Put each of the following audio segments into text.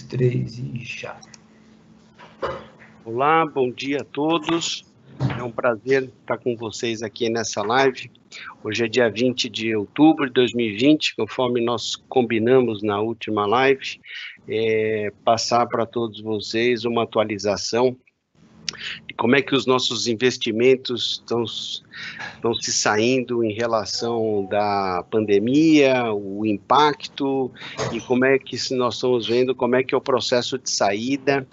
3 e já. Olá, bom dia a todos. É um prazer estar com vocês aqui nessa live. Hoje é dia 20 de outubro de 2020, conforme nós combinamos na última live, passar para todos vocês uma atualização de como é que os nossos investimentos estão se saindo em relação da pandemia, o impacto, e como é que nós estamos vendo, como é que é o processo de saída.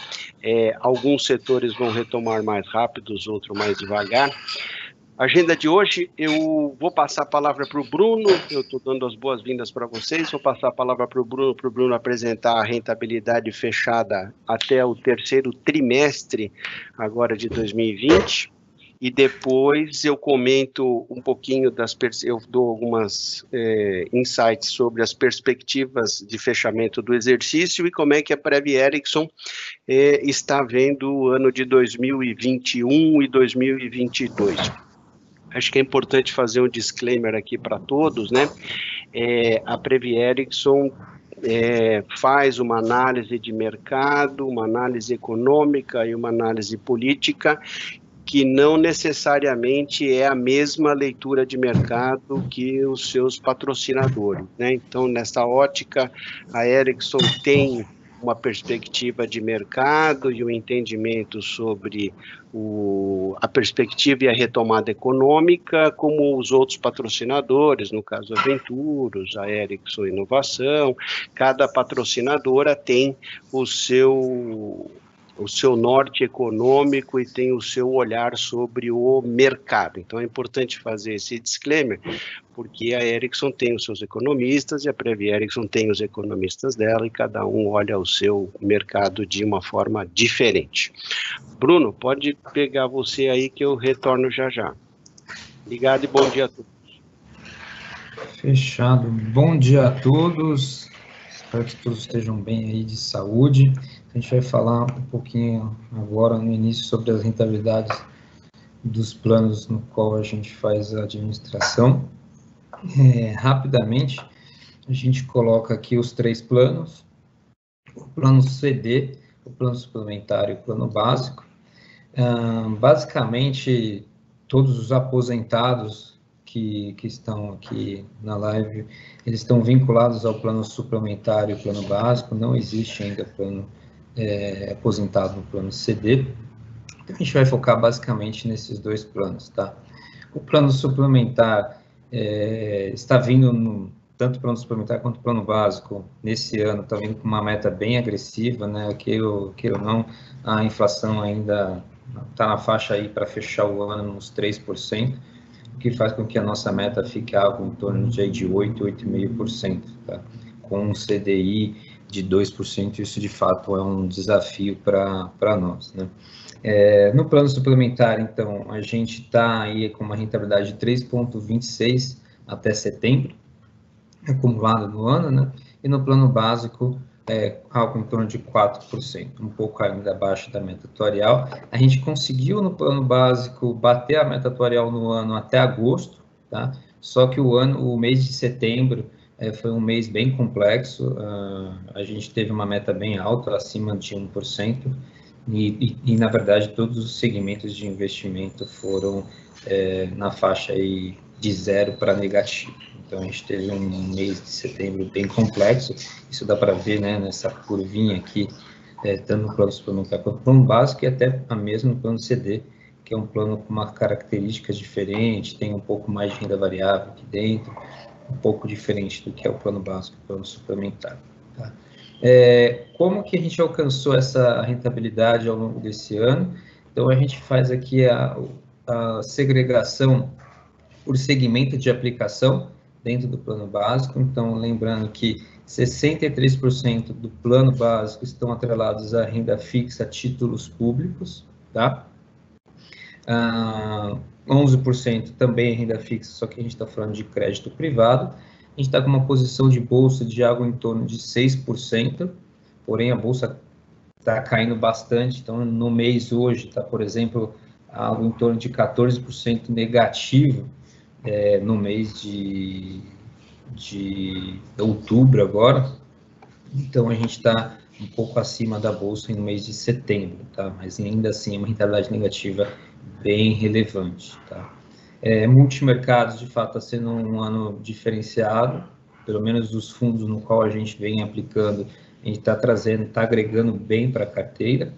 Alguns setores vão retomar mais rápido, os outros mais devagar. A agenda de hoje, eu vou passar a palavra para o Bruno, eu estou dando as boas-vindas para vocês, vou passar a palavra para o Bruno apresentar a rentabilidade fechada até o terceiro trimestre, agora de 2020, e depois eu comento um pouquinho eu dou algumas insights sobre as perspectivas de fechamento do exercício e como é que a Prev Erickson está vendo o ano de 2021 e 2022. Acho que é importante fazer um disclaimer aqui para todos, né? A Prev Erickson faz uma análise de mercado, uma análise econômica e uma análise política, que não necessariamente é a mesma leitura de mercado que os seus patrocinadores, né? Então, nessa ótica, a Erickson tem uma perspectiva de mercado e um entendimento sobre a perspectiva e a retomada econômica, como os outros patrocinadores, no caso a Venturos, a Erickson Inovação. Cada patrocinadora tem o seu norte econômico e tem o seu olhar sobre o mercado. Então, é importante fazer esse disclaimer, porque a Erickson tem os seus economistas e a Prev Erickson tem os economistas dela, e cada um olha o seu mercado de uma forma diferente. Bruno, pode pegar você aí que eu retorno já já. Obrigado e bom dia a todos. Fechado. Bom dia a todos. Espero que todos estejam bem aí de saúde. A gente vai falar um pouquinho agora no início sobre as rentabilidades dos planos no qual a gente faz a administração. Rapidamente, a gente coloca aqui os três planos: o plano CD, o plano suplementar e o plano básico. Basicamente, todos os aposentados que estão aqui na live, eles estão vinculados ao plano suplementar e o plano básico. Não existe ainda plano aposentado no plano CD. Então, a gente vai focar basicamente nesses dois planos, tá? O plano suplementar está vindo, tanto o plano suplementar quanto o plano básico, nesse ano, está vindo com uma meta bem agressiva, né? Queira ou não, a inflação ainda está na faixa aí para fechar o ano nos 3%, o que faz com que a nossa meta fique algo em torno de 8, 8,5%, tá? Com um CDI de 2%, isso de fato é um desafio para nós, né? No plano suplementar, então, a gente está aí com uma rentabilidade de 3,26 até setembro, acumulada no ano, né? E no plano básico, algo em torno de 4%, um pouco ainda abaixo da meta atuarial. A gente conseguiu, no plano básico, bater a meta atuarial no ano até agosto, tá? Só que o mês de setembro foi um mês bem complexo. A gente teve uma meta bem alta, acima de 1%, e na verdade, todos os segmentos de investimento foram na faixa aí de 0 para negativo. Então, a gente teve um mês de setembro bem complexo. Isso dá para ver, né, nessa curvinha aqui, tanto no plano suplementar quanto no plano básico, e até mesmo no plano CD, que é um plano com uma características diferentes, tem um pouco mais de renda variável aqui dentro, um pouco diferente do que é o plano básico e o plano suplementar, tá? Como que a gente alcançou essa rentabilidade ao longo desse ano? Então, a gente faz aqui a segregação por segmento de aplicação dentro do plano básico. Então, lembrando que 63% do plano básico estão atrelados à renda fixa, títulos públicos, tá? 11% também é renda fixa, só que a gente está falando de crédito privado. A gente está com uma posição de bolsa de algo em torno de 6%, porém a bolsa está caindo bastante. Então, no mês hoje, está, por exemplo, algo em torno de 14% negativo, no mês de outubro agora. Então, a gente está um pouco acima da bolsa no mês de setembro, tá? Mas ainda assim é uma rentabilidade negativa bem relevante, tá? Multimercados, de fato, está sendo um ano diferenciado, pelo menos os fundos no qual a gente vem aplicando, a gente está trazendo, está agregando bem para a carteira.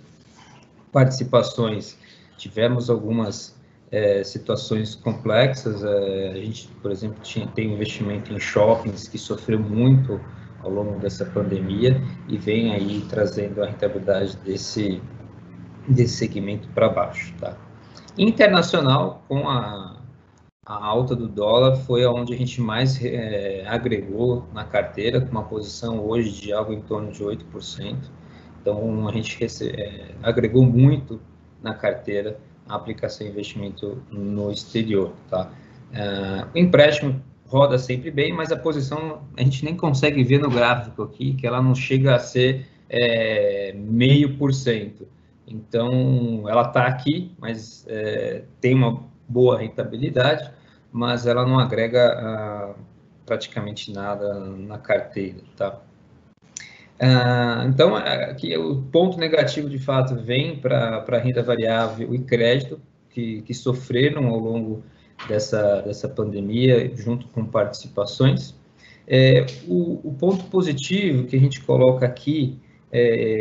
Participações, tivemos algumas situações complexas, a gente, por exemplo, tem investimento em shoppings que sofreu muito ao longo dessa pandemia e vem aí trazendo a rentabilidade desse segmento para baixo, tá? Internacional, com a alta do dólar, foi onde a gente mais agregou na carteira, com uma posição hoje de algo em torno de 8%. Então, a gente agregou muito na carteira a aplicação de investimento no exterior, tá? O empréstimo roda sempre bem, mas a posição a gente nem consegue ver no gráfico aqui, que ela não chega a ser 0,5%. Então, ela está aqui, mas tem uma boa rentabilidade, mas ela não agrega praticamente nada na carteira, tá? Então, aqui o ponto negativo, de fato, vem para renda variável e crédito, que sofreram ao longo dessa pandemia, junto com participações. O ponto positivo que a gente coloca aqui,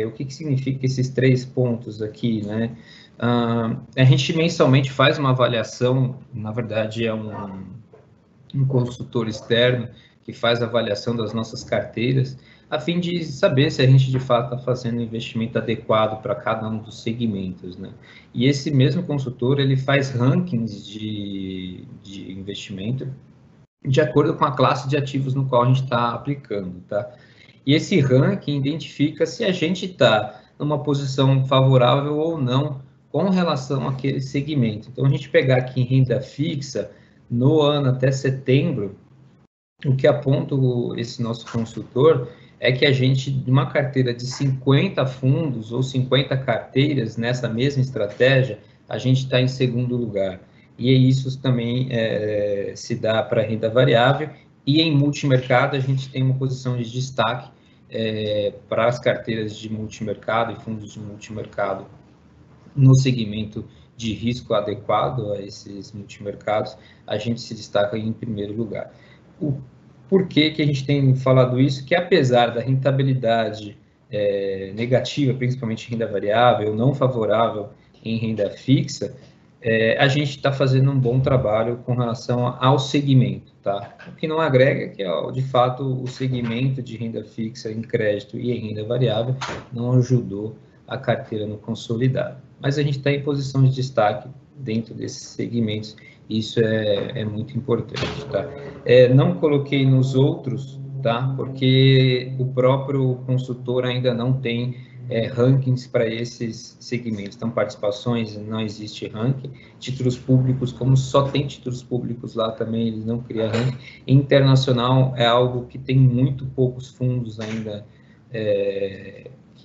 o que significa esses 3 pontos aqui, né? A gente mensalmente faz uma avaliação, na verdade é um consultor externo que faz a avaliação das nossas carteiras, a fim de saber se a gente de fato está fazendo um investimento adequado para cada um dos segmentos, né? E esse mesmo consultor, ele faz rankings de investimento de acordo com a classe de ativos no qual a gente está aplicando, tá? E esse ranking identifica se a gente está numa posição favorável ou não com relação àquele segmento. Então, a gente pegar aqui em renda fixa, no ano até setembro, o que aponta esse nosso consultor é que a gente, de uma carteira de 50 fundos ou 50 carteiras nessa mesma estratégia, a gente está em segundo lugar. E isso também se dá para renda variável, e em multimercado a gente tem uma posição de destaque para as carteiras de multimercado e fundos de multimercado no segmento de risco adequado a esses multimercados, a gente se destaca em primeiro lugar. Por que a gente tem falado isso? Que apesar da rentabilidade negativa, principalmente em renda variável, não favorável em renda fixa, a gente está fazendo um bom trabalho com relação ao segmento, tá? O que não agrega, que é, de fato, o segmento de renda fixa em crédito e em renda variável não ajudou a carteira no consolidado. Mas a gente está em posição de destaque dentro desses segmentos, e isso é muito importante, tá? Não coloquei nos outros, tá? Porque o próprio consultor ainda não tem rankings para esses segmentos. Então, participações, não existe ranking. Títulos públicos, como só tem títulos públicos lá também, eles não criam ranking. Internacional é algo que tem muito poucos fundos ainda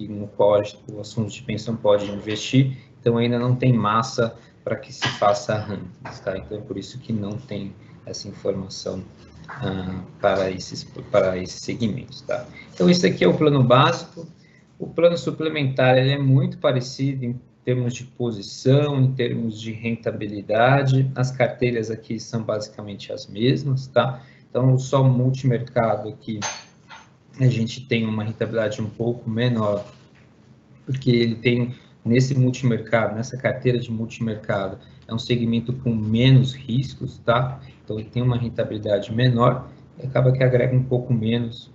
no qual os fundos de pensão podem investir, então ainda não tem massa para que se faça rankings, tá? Então é por isso que não tem essa informação para esses segmentos, tá? Então esse aqui é o plano básico. O plano suplementar, ele é muito parecido em termos de posição, em termos de rentabilidade. As carteiras aqui são basicamente as mesmas, tá? Então só o multimercado aqui a gente tem uma rentabilidade um pouco menor, porque ele tem, nesse multimercado, nessa carteira de multimercado, é um segmento com menos riscos, tá? Então, ele tem uma rentabilidade menor e acaba que agrega um pouco menos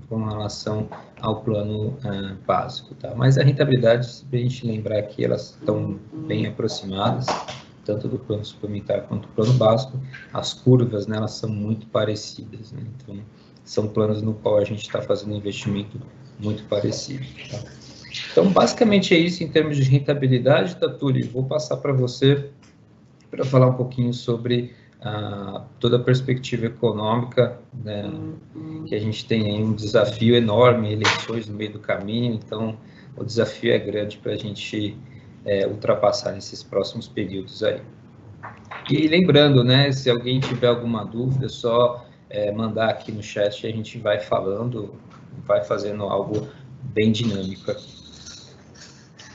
com relação ao plano básico, tá? Mas a rentabilidade, se a gente lembrar aqui, elas estão bem aproximadas, tanto do plano suplementar quanto do plano básico. As curvas, né, elas são muito parecidas, né? Então, são planos no qual a gente está fazendo um investimento muito parecido, tá? Então, basicamente é isso em termos de rentabilidade, Tatuli. Vou passar para você para falar um pouquinho sobre toda a perspectiva econômica, né, que a gente tem aí um desafio enorme, eleições no meio do caminho, então o desafio é grande para a gente ultrapassar nesses próximos períodos aí. E lembrando, né, se alguém tiver alguma dúvida, é só mandar aqui no chat, a gente vai falando, vai fazendo algo bem dinâmica.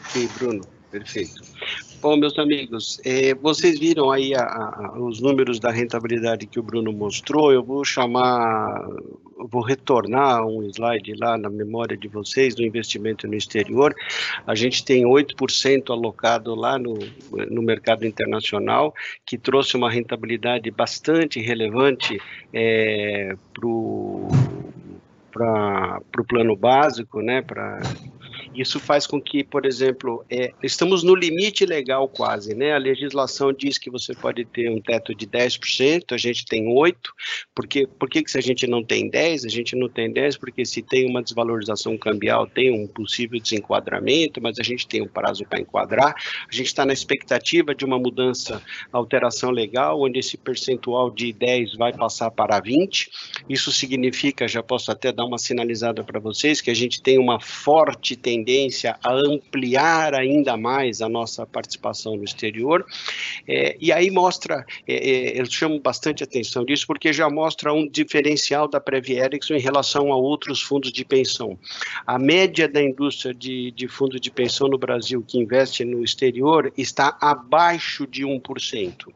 Ok, Bruno, perfeito. Bom, meus amigos, vocês viram aí os números da rentabilidade que o Bruno mostrou. Eu vou retornar um slide lá na memória de vocês do investimento no exterior. A gente tem 8% alocado lá no mercado internacional, que trouxe uma rentabilidade bastante relevante para o plano básico, né? Isso faz com que, por exemplo, estamos no limite legal quase, né? A legislação diz que você pode ter um teto de 10%, a gente tem 8%. Por que se a gente não tem 10%? A gente não tem 10% porque se tem uma desvalorização cambial, tem um possível desenquadramento, mas a gente tem um prazo para enquadrar. A gente está na expectativa de uma mudança, alteração legal, onde esse percentual de 10% vai passar para 20%. Isso significa, já posso até dar uma sinalizada para vocês, que a gente tem uma forte tendência a ampliar ainda mais a nossa participação no exterior, e aí mostra, eu chamo bastante atenção disso, porque já mostra um diferencial da Previ Erickson em relação a outros fundos de pensão. A média da indústria de fundos de pensão no Brasil que investe no exterior está abaixo de 1%.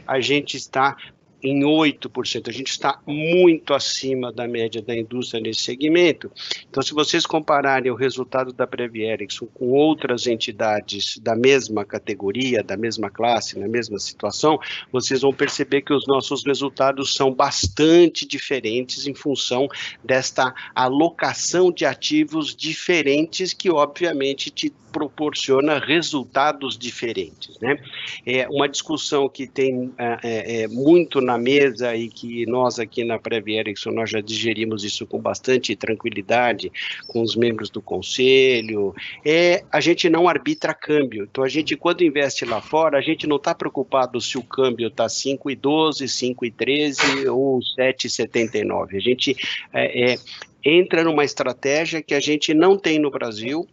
A gente está em 8%, a gente está muito acima da média da indústria nesse segmento. Então, se vocês compararem o resultado da Previ Erickson com outras entidades da mesma categoria, da mesma classe, na mesma situação, vocês vão perceber que os nossos resultados são bastante diferentes em função desta alocação de ativos diferentes que, obviamente, te proporciona resultados diferentes, né? Uma discussão que tem muito na mesa e que nós aqui na Previ Erickson, nós já digerimos isso com bastante tranquilidade com os membros do conselho, a gente não arbitra câmbio. Então, a gente, quando investe lá fora, a gente não está preocupado se o câmbio está 5,12, 5,13 ou 7,79. A gente entra numa estratégia que a gente não tem no Brasil,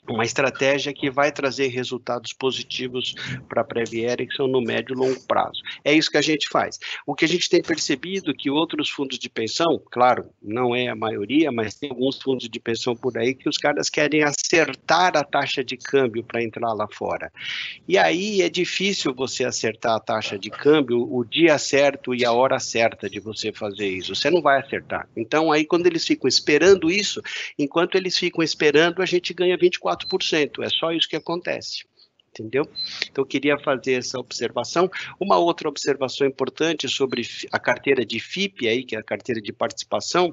uma estratégia que vai trazer resultados positivos para a Previ Erickson no médio e longo prazo. É isso que a gente faz. O que a gente tem percebido que outros fundos de pensão, claro, não é a maioria, mas tem alguns fundos de pensão por aí que os caras querem acertar a taxa de câmbio para entrar lá fora. E aí é difícil você acertar a taxa de câmbio, o dia certo e a hora certa de você fazer isso. Você não vai acertar. Então, aí quando eles ficam esperando isso, enquanto eles ficam esperando, a gente ganha 24%. É só isso que acontece. Entendeu? Então, eu queria fazer essa observação. Uma outra observação importante sobre a carteira de FIP, aí, que é a carteira de participação.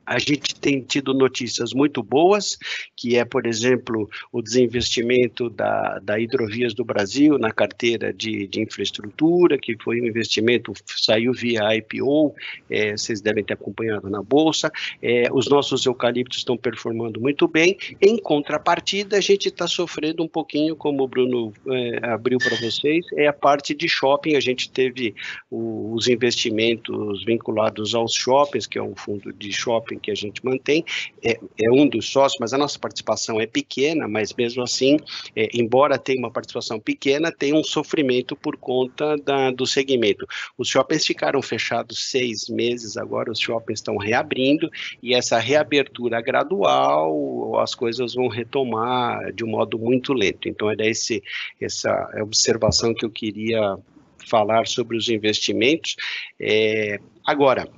A gente tem tido notícias muito boas, que é, por exemplo, o desinvestimento da Hidrovias do Brasil na carteira de infraestrutura, que foi um investimento, saiu via IPO, vocês devem ter acompanhado na Bolsa. Os nossos eucaliptos estão performando muito bem. Em contrapartida, a gente está sofrendo um pouquinho, como o Bruno abriu para vocês, a parte de shopping. A gente teve os investimentos vinculados aos shoppings, que é um fundo de shopping que a gente mantém, é um dos sócios, mas a nossa participação é pequena, mas mesmo assim, embora tenha uma participação pequena, tem um sofrimento por conta do segmento. Os shoppings ficaram fechados 6 meses, agora os shoppings estão reabrindo, e essa reabertura gradual, as coisas vão retomar de um modo muito lento. Então, era essa observação que eu queria falar sobre os investimentos. Agora,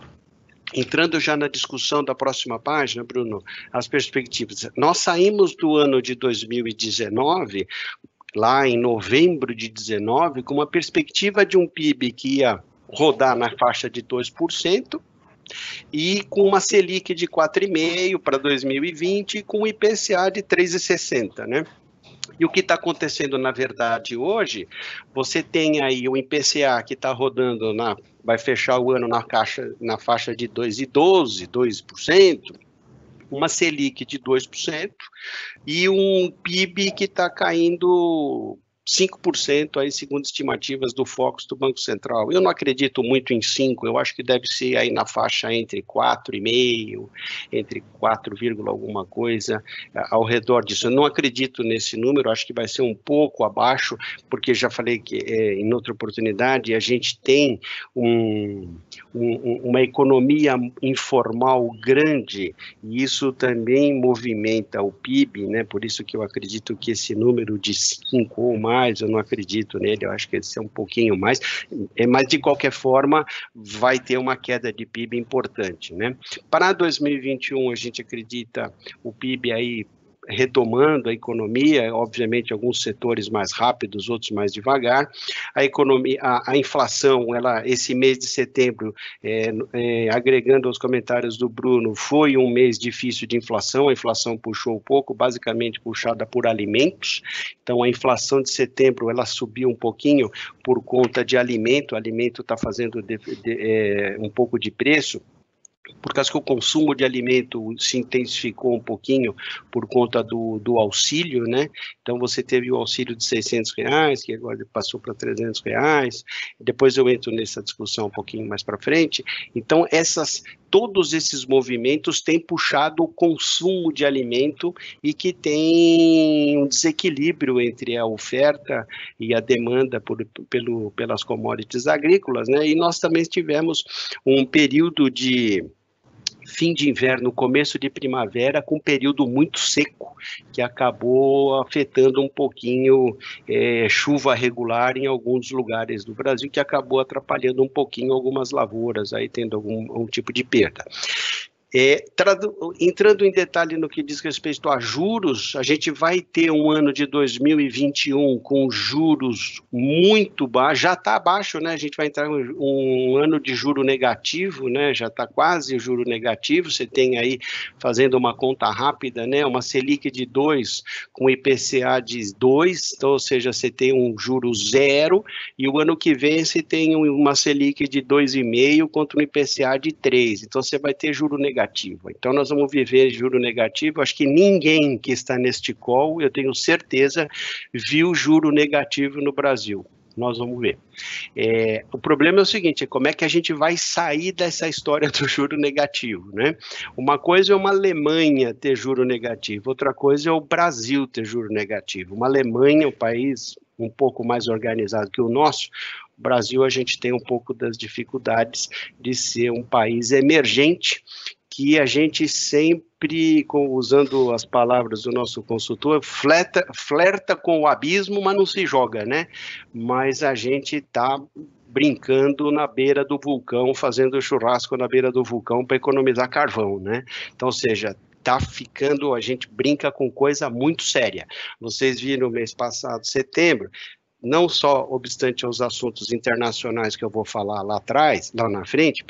entrando já na discussão da próxima página, Bruno, as perspectivas. Nós saímos do ano de 2019, lá em novembro de 2019, com uma perspectiva de um PIB que ia rodar na faixa de 2%, e com uma Selic de 4,5% para 2020, e com um IPCA de 3,60%, né? E o que está acontecendo, na verdade, hoje, você tem aí o IPCA que está rodando, vai fechar o ano na faixa de 2,12%, 2%, uma Selic de 2%, e um PIB que está caindo 5%, aí, segundo estimativas do Focus do Banco Central. Eu não acredito muito em 5%, eu acho que deve ser aí na faixa entre 4,5%, entre 4, alguma coisa, ao redor disso. Eu não acredito nesse número, acho que vai ser um pouco abaixo, porque já falei que em outra oportunidade, a gente tem uma economia informal grande, e isso também movimenta o PIB, né? Por isso que eu acredito que esse número de 5 ou mais, eu não acredito nele, eu acho que esse é um pouquinho mais, mas de qualquer forma vai ter uma queda de PIB importante, né? Para 2021 a gente acredita o PIB aí retomando a economia, obviamente alguns setores mais rápidos, outros mais devagar. A economia, a inflação, esse mês de setembro, agregando aos comentários do Bruno, foi um mês difícil de inflação, a inflação puxou um pouco, basicamente puxada por alimentos. Então a inflação de setembro ela subiu um pouquinho por conta de alimento, o alimento está fazendo um pouco de preço, por causa que o consumo de alimento se intensificou um pouquinho por conta do auxílio, né? Então, você teve o auxílio de R$600, que agora passou para R$300, depois eu entro nessa discussão um pouquinho mais para frente. Então, todos esses movimentos têm puxado o consumo de alimento e que tem um desequilíbrio entre a oferta e a demanda pelas commodities agrícolas, né? E nós também tivemos um período de fim de inverno, começo de primavera, com um período muito seco, que acabou afetando um pouquinho chuva regular em alguns lugares do Brasil, que acabou atrapalhando um pouquinho algumas lavouras, aí tendo algum tipo de perda. Entrando em detalhe no que diz respeito a juros, a gente vai ter um ano de 2021 com juros muito baixos, já está abaixo, né? A gente vai entrar em um ano de juro negativo, né? Já está quase o juro negativo, você tem aí, fazendo uma conta rápida, né? Uma Selic de 2 com IPCA de 2, então, ou seja, você tem um juro zero, e o ano que vem você tem uma Selic de 2,5 contra um IPCA de 3, então você vai ter juro negativo. Então, nós vamos viver juro negativo. Acho que ninguém que está neste call, eu tenho certeza, viu juro negativo no Brasil. Nós vamos ver. O problema é o seguinte, como é que a gente vai sair dessa história do juro negativo, né? Uma coisa é uma Alemanha ter juro negativo, outra coisa é o Brasil ter juro negativo. Uma Alemanha, um país um pouco mais organizado que o nosso, o Brasil a gente tem um pouco das dificuldades de ser um país emergente, que a gente sempre, usando as palavras do nosso consultor, flerta com o abismo, mas não se joga, né? Mas a gente está brincando na beira do vulcão, fazendo churrasco na beira do vulcão para economizar carvão, né? Então, ou seja, a gente brinca com coisa muito séria. Vocês viram no mês passado, setembro, não só obstante aos assuntos internacionais que eu vou falar lá na frente,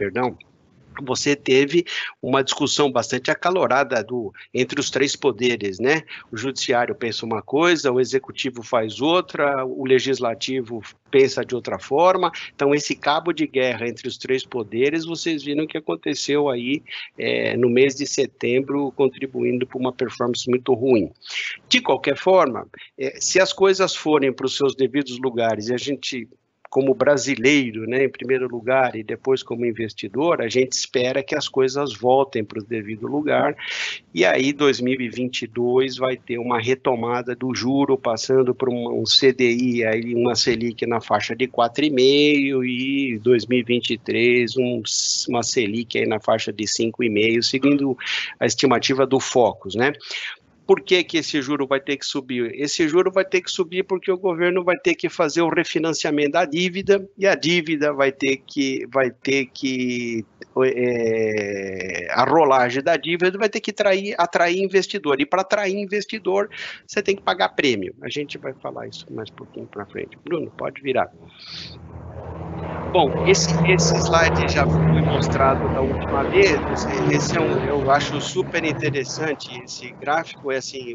você teve uma discussão bastante acalorada entre os três poderes, né? O judiciário pensa uma coisa, o executivo faz outra, o legislativo pensa de outra forma. Então, esse cabo de guerra entre os três poderes, vocês viram que aconteceu aí no mês de setembro, contribuindo para uma performance muito ruim. De qualquer forma, se as coisas forem para os seus devidos lugares e a gente, como brasileiro, né, em primeiro lugar, e depois como investidor, a gente espera que as coisas voltem para o devido lugar, e aí 2022 vai ter uma retomada do juro, passando por um CDI, aí uma Selic na faixa de 4,5, e 2023 uma Selic aí na faixa de 5,5, seguindo a estimativa do Focus, né? Por que esse juro vai ter que subir? Esse juro vai ter que subir porque o governo vai ter que fazer o refinanciamento da dívida, e a dívida vai ter que a rolagem da dívida vai ter que atrair investidor, e para atrair investidor você tem que pagar prêmio. A gente vai falar isso mais um pouquinho para frente. Bruno, pode virar. Bom, esse slide já foi mostrado da última vez. Esse eu acho super interessante. Esse gráfico é assim,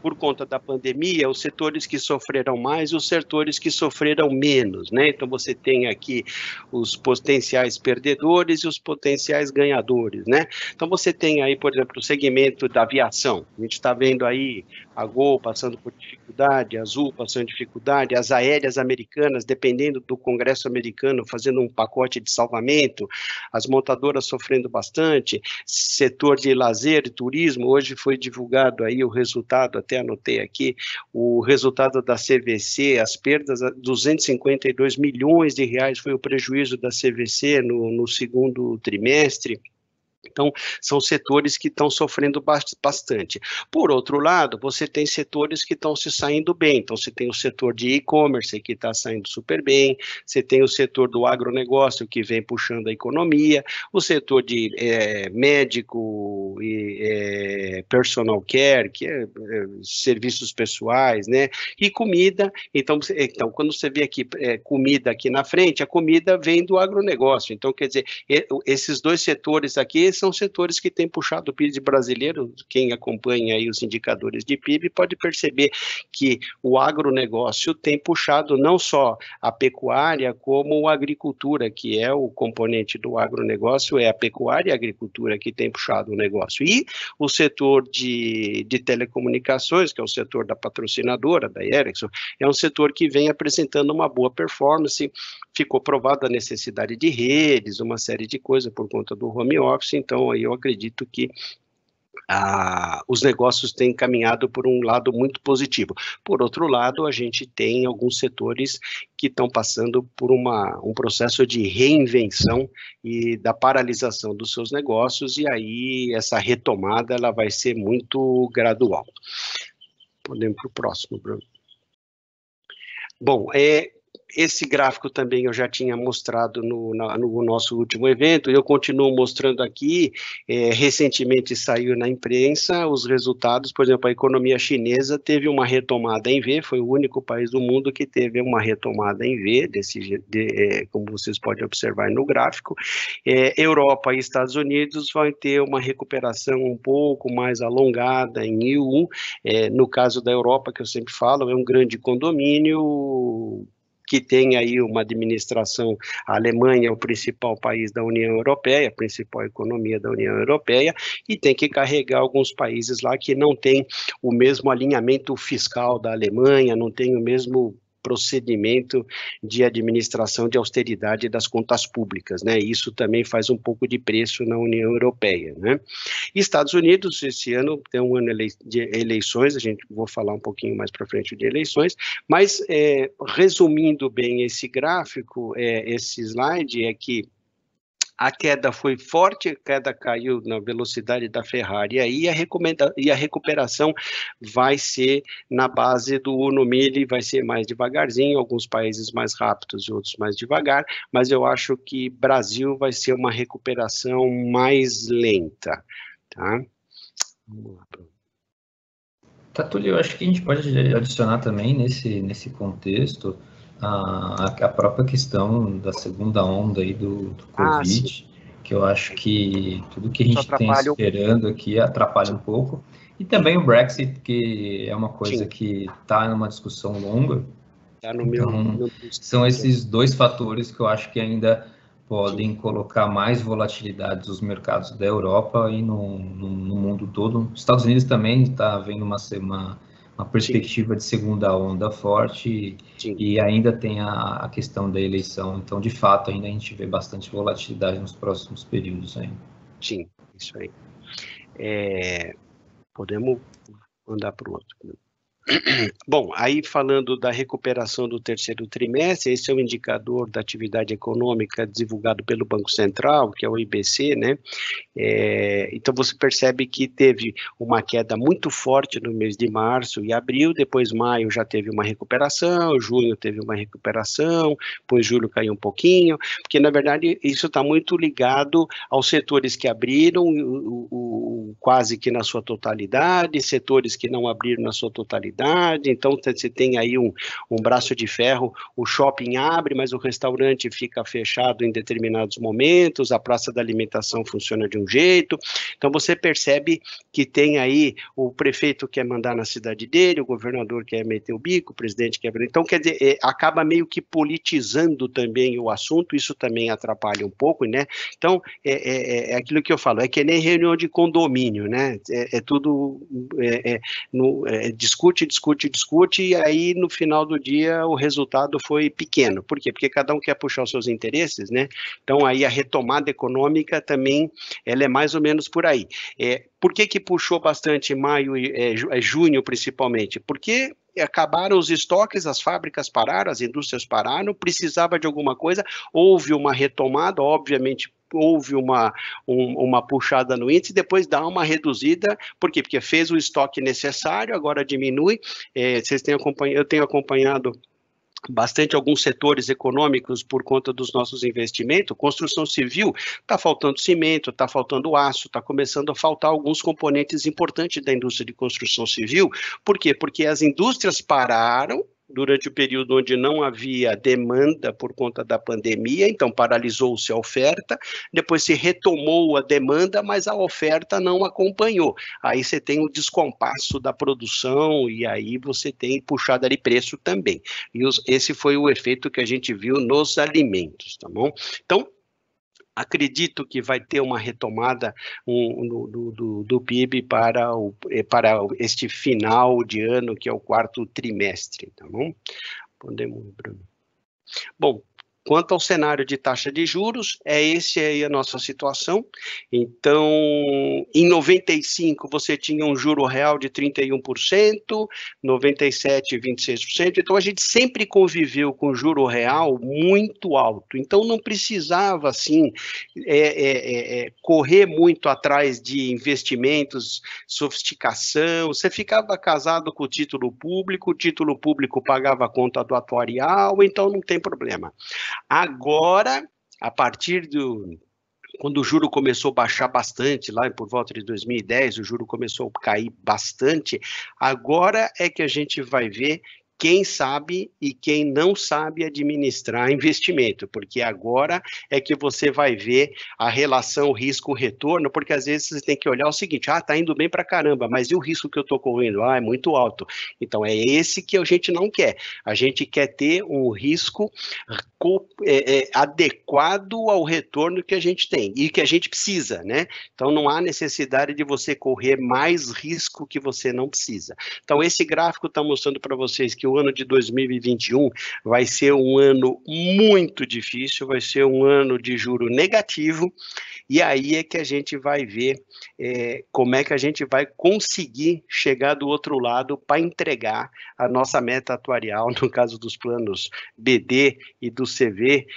por conta da pandemia, os setores que sofreram mais e os setores que sofreram menos, né? Então, você tem aqui os potenciais perdedores e os potenciais ganhadores, né? Então, você tem aí, por exemplo, o segmento da aviação. A gente está vendo aí a Gol passando por dificuldade, a Azul passando dificuldade, as aéreas americanas, dependendo do Congresso americano, fazendo um pacote de salvamento, as montadoras sofrendo bastante, setor de lazer e turismo, hoje foi divulgado aí o resultado, até anotei aqui, o resultado da CVC, as perdas, 252 milhões de reais foi o prejuízo da CVC no segundo trimestre. Então, são setores que estão sofrendo bastante. Por outro lado, você tem setores que estão se saindo bem. Então, você tem o setor de e-commerce, que está saindo super bem, você tem o setor do agronegócio, que vem puxando a economia, o setor de médico e personal care, que é serviços pessoais, né? E comida. Então quando você vê aqui comida aqui na frente, a comida vem do agronegócio. Então, quer dizer, esses dois setores aqui são setores que têm puxado o PIB brasileiro. Quem acompanha aí os indicadores de PIB pode perceber que o agronegócio tem puxado não só a pecuária, como a agricultura, que é o componente do agronegócio, é a pecuária e a agricultura que tem puxado o negócio. E o setor de telecomunicações, que é o setor da patrocinadora, da Ericsson, é um setor que vem apresentando uma boa performance. Ficou provada a necessidade de redes, uma série de coisas por conta do home office. Então, aí eu acredito que os negócios têm caminhado por um lado muito positivo. Por outro lado, a gente tem alguns setores que estão passando por um processo de reinvenção e da paralisação dos seus negócios, e aí essa retomada ela vai ser muito gradual. Podemos para o próximo, Bruno. Bom, esse gráfico também eu já tinha mostrado no nosso último evento, eu continuo mostrando aqui. Recentemente saiu na imprensa os resultados. Por exemplo, a economia chinesa teve uma retomada em V, foi o único país do mundo que teve uma retomada em V, como vocês podem observar no gráfico. Europa e Estados Unidos vão ter uma recuperação um pouco mais alongada em I1, no caso da Europa, que eu sempre falo, é um grande condomínio que tem aí uma administração. A Alemanha é o principal país da União Europeia, a principal economia da União Europeia, e tem que carregar alguns países lá que não tem o mesmo alinhamento fiscal da Alemanha, não tem o mesmo procedimento de administração de austeridade das contas públicas, né? Isso também faz um pouco de preço na União Europeia, né? Estados Unidos, esse ano tem um ano de eleições, vou falar um pouquinho mais para frente de eleições, mas resumindo bem esse gráfico, esse slide, é que a queda foi forte, a queda caiu na velocidade da Ferrari, e a recuperação vai ser na base do Uno Mille, vai ser mais devagarzinho, alguns países mais rápidos e outros mais devagar, mas eu acho que Brasil vai ser uma recuperação mais lenta, tá? Vamos lá. Tá, Túlio, eu acho que a gente pode adicionar também nesse contexto a própria questão da segunda onda aí do Covid, que eu acho que tudo que a gente tem esperando aqui atrapalha um pouco, e também o Brexit, que é uma coisa que está numa discussão longa. Então, são esses dois fatores que eu acho que ainda podem colocar mais volatilidade nos mercados da Europa e no mundo todo. Os Estados Unidos também está havendo uma perspectiva de segunda onda forte, e ainda tem a questão da eleição. Então, de fato, ainda a gente vê bastante volatilidade nos próximos períodos ainda. Sim, isso aí. Podemos andar para o outro. Bom, aí falando da recuperação do terceiro trimestre, esse é o indicador da atividade econômica divulgado pelo Banco Central, que é o IBC, né? Então você percebe que teve uma queda muito forte no mês de março e abril, depois maio já teve uma recuperação, junho teve uma recuperação, depois julho caiu um pouquinho, porque na verdade isso está muito ligado aos setores que abriram quase que na sua totalidade, setores que não abriram na sua totalidade, sazonalidade, então você tem aí um braço de ferro, o shopping abre, mas o restaurante fica fechado em determinados momentos, a praça da alimentação funciona de um jeito, então você percebe que tem aí o prefeito quer mandar na cidade dele, o governador quer meter o bico, o presidente quer... Então, quer dizer, acaba meio que politizando também o assunto, isso também atrapalha um pouco, né? Então, é aquilo que eu falo, é que nem reunião de condomínio, né? Tudo discute, e aí no final do dia o resultado foi pequeno. Por quê? Porque cada um quer puxar os seus interesses, né? Então, aí a retomada econômica também, ela é mais ou menos por aí. Por que puxou bastante maio e junho, principalmente? Porque acabaram os estoques, as fábricas pararam, as indústrias pararam, precisava de alguma coisa, houve uma retomada, obviamente, houve uma puxada no índice, depois dá uma reduzida, por quê? Porque fez o estoque necessário, agora diminui, eu tenho acompanhado bastante alguns setores econômicos por conta dos nossos investimentos, construção civil, está faltando cimento, está faltando aço, está começando a faltar alguns componentes importantes da indústria de construção civil. Por quê? Porque as indústrias pararam durante o período onde não havia demanda por conta da pandemia, então paralisou-se a oferta, depois se retomou a demanda, mas a oferta não acompanhou. Aí você tem o descompasso da produção e aí você tem puxada de preço também. E esse foi o efeito que a gente viu nos alimentos, tá bom? Então, acredito que vai ter uma retomada do PIB para este final de ano, que é o quarto trimestre, tá bom? Podemos, Bruno. Bom, quanto ao cenário de taxa de juros, esse aí a nossa situação. Então, em 95, você tinha um juro real de 31%, 97, 26%. Então, a gente sempre conviveu com juro real muito alto. Então, não precisava, assim, correr muito atrás de investimentos, sofisticação. Você ficava casado com o título público pagava a conta do atuarial, então não tem problema. Agora, a partir quando o juro começou a baixar bastante, lá por volta de 2010, o juro começou a cair bastante, agora é que a gente vai ver quem sabe e quem não sabe administrar investimento, porque agora é que você vai ver a relação risco-retorno, porque às vezes você tem que olhar o seguinte, tá indo bem pra caramba, mas e o risco que eu tô correndo? É muito alto. Então é esse que a gente não quer. A gente quer ter um risco adequado ao retorno que a gente tem e que a gente precisa, né? Então não há necessidade de você correr mais risco que você não precisa. Então esse gráfico está mostrando para vocês que o ano de 2021 vai ser um ano muito difícil, vai ser um ano de juro negativo, e aí é que a gente vai ver como é que a gente vai conseguir chegar do outro lado para entregar a nossa meta atuarial, no caso dos planos BD e do CV,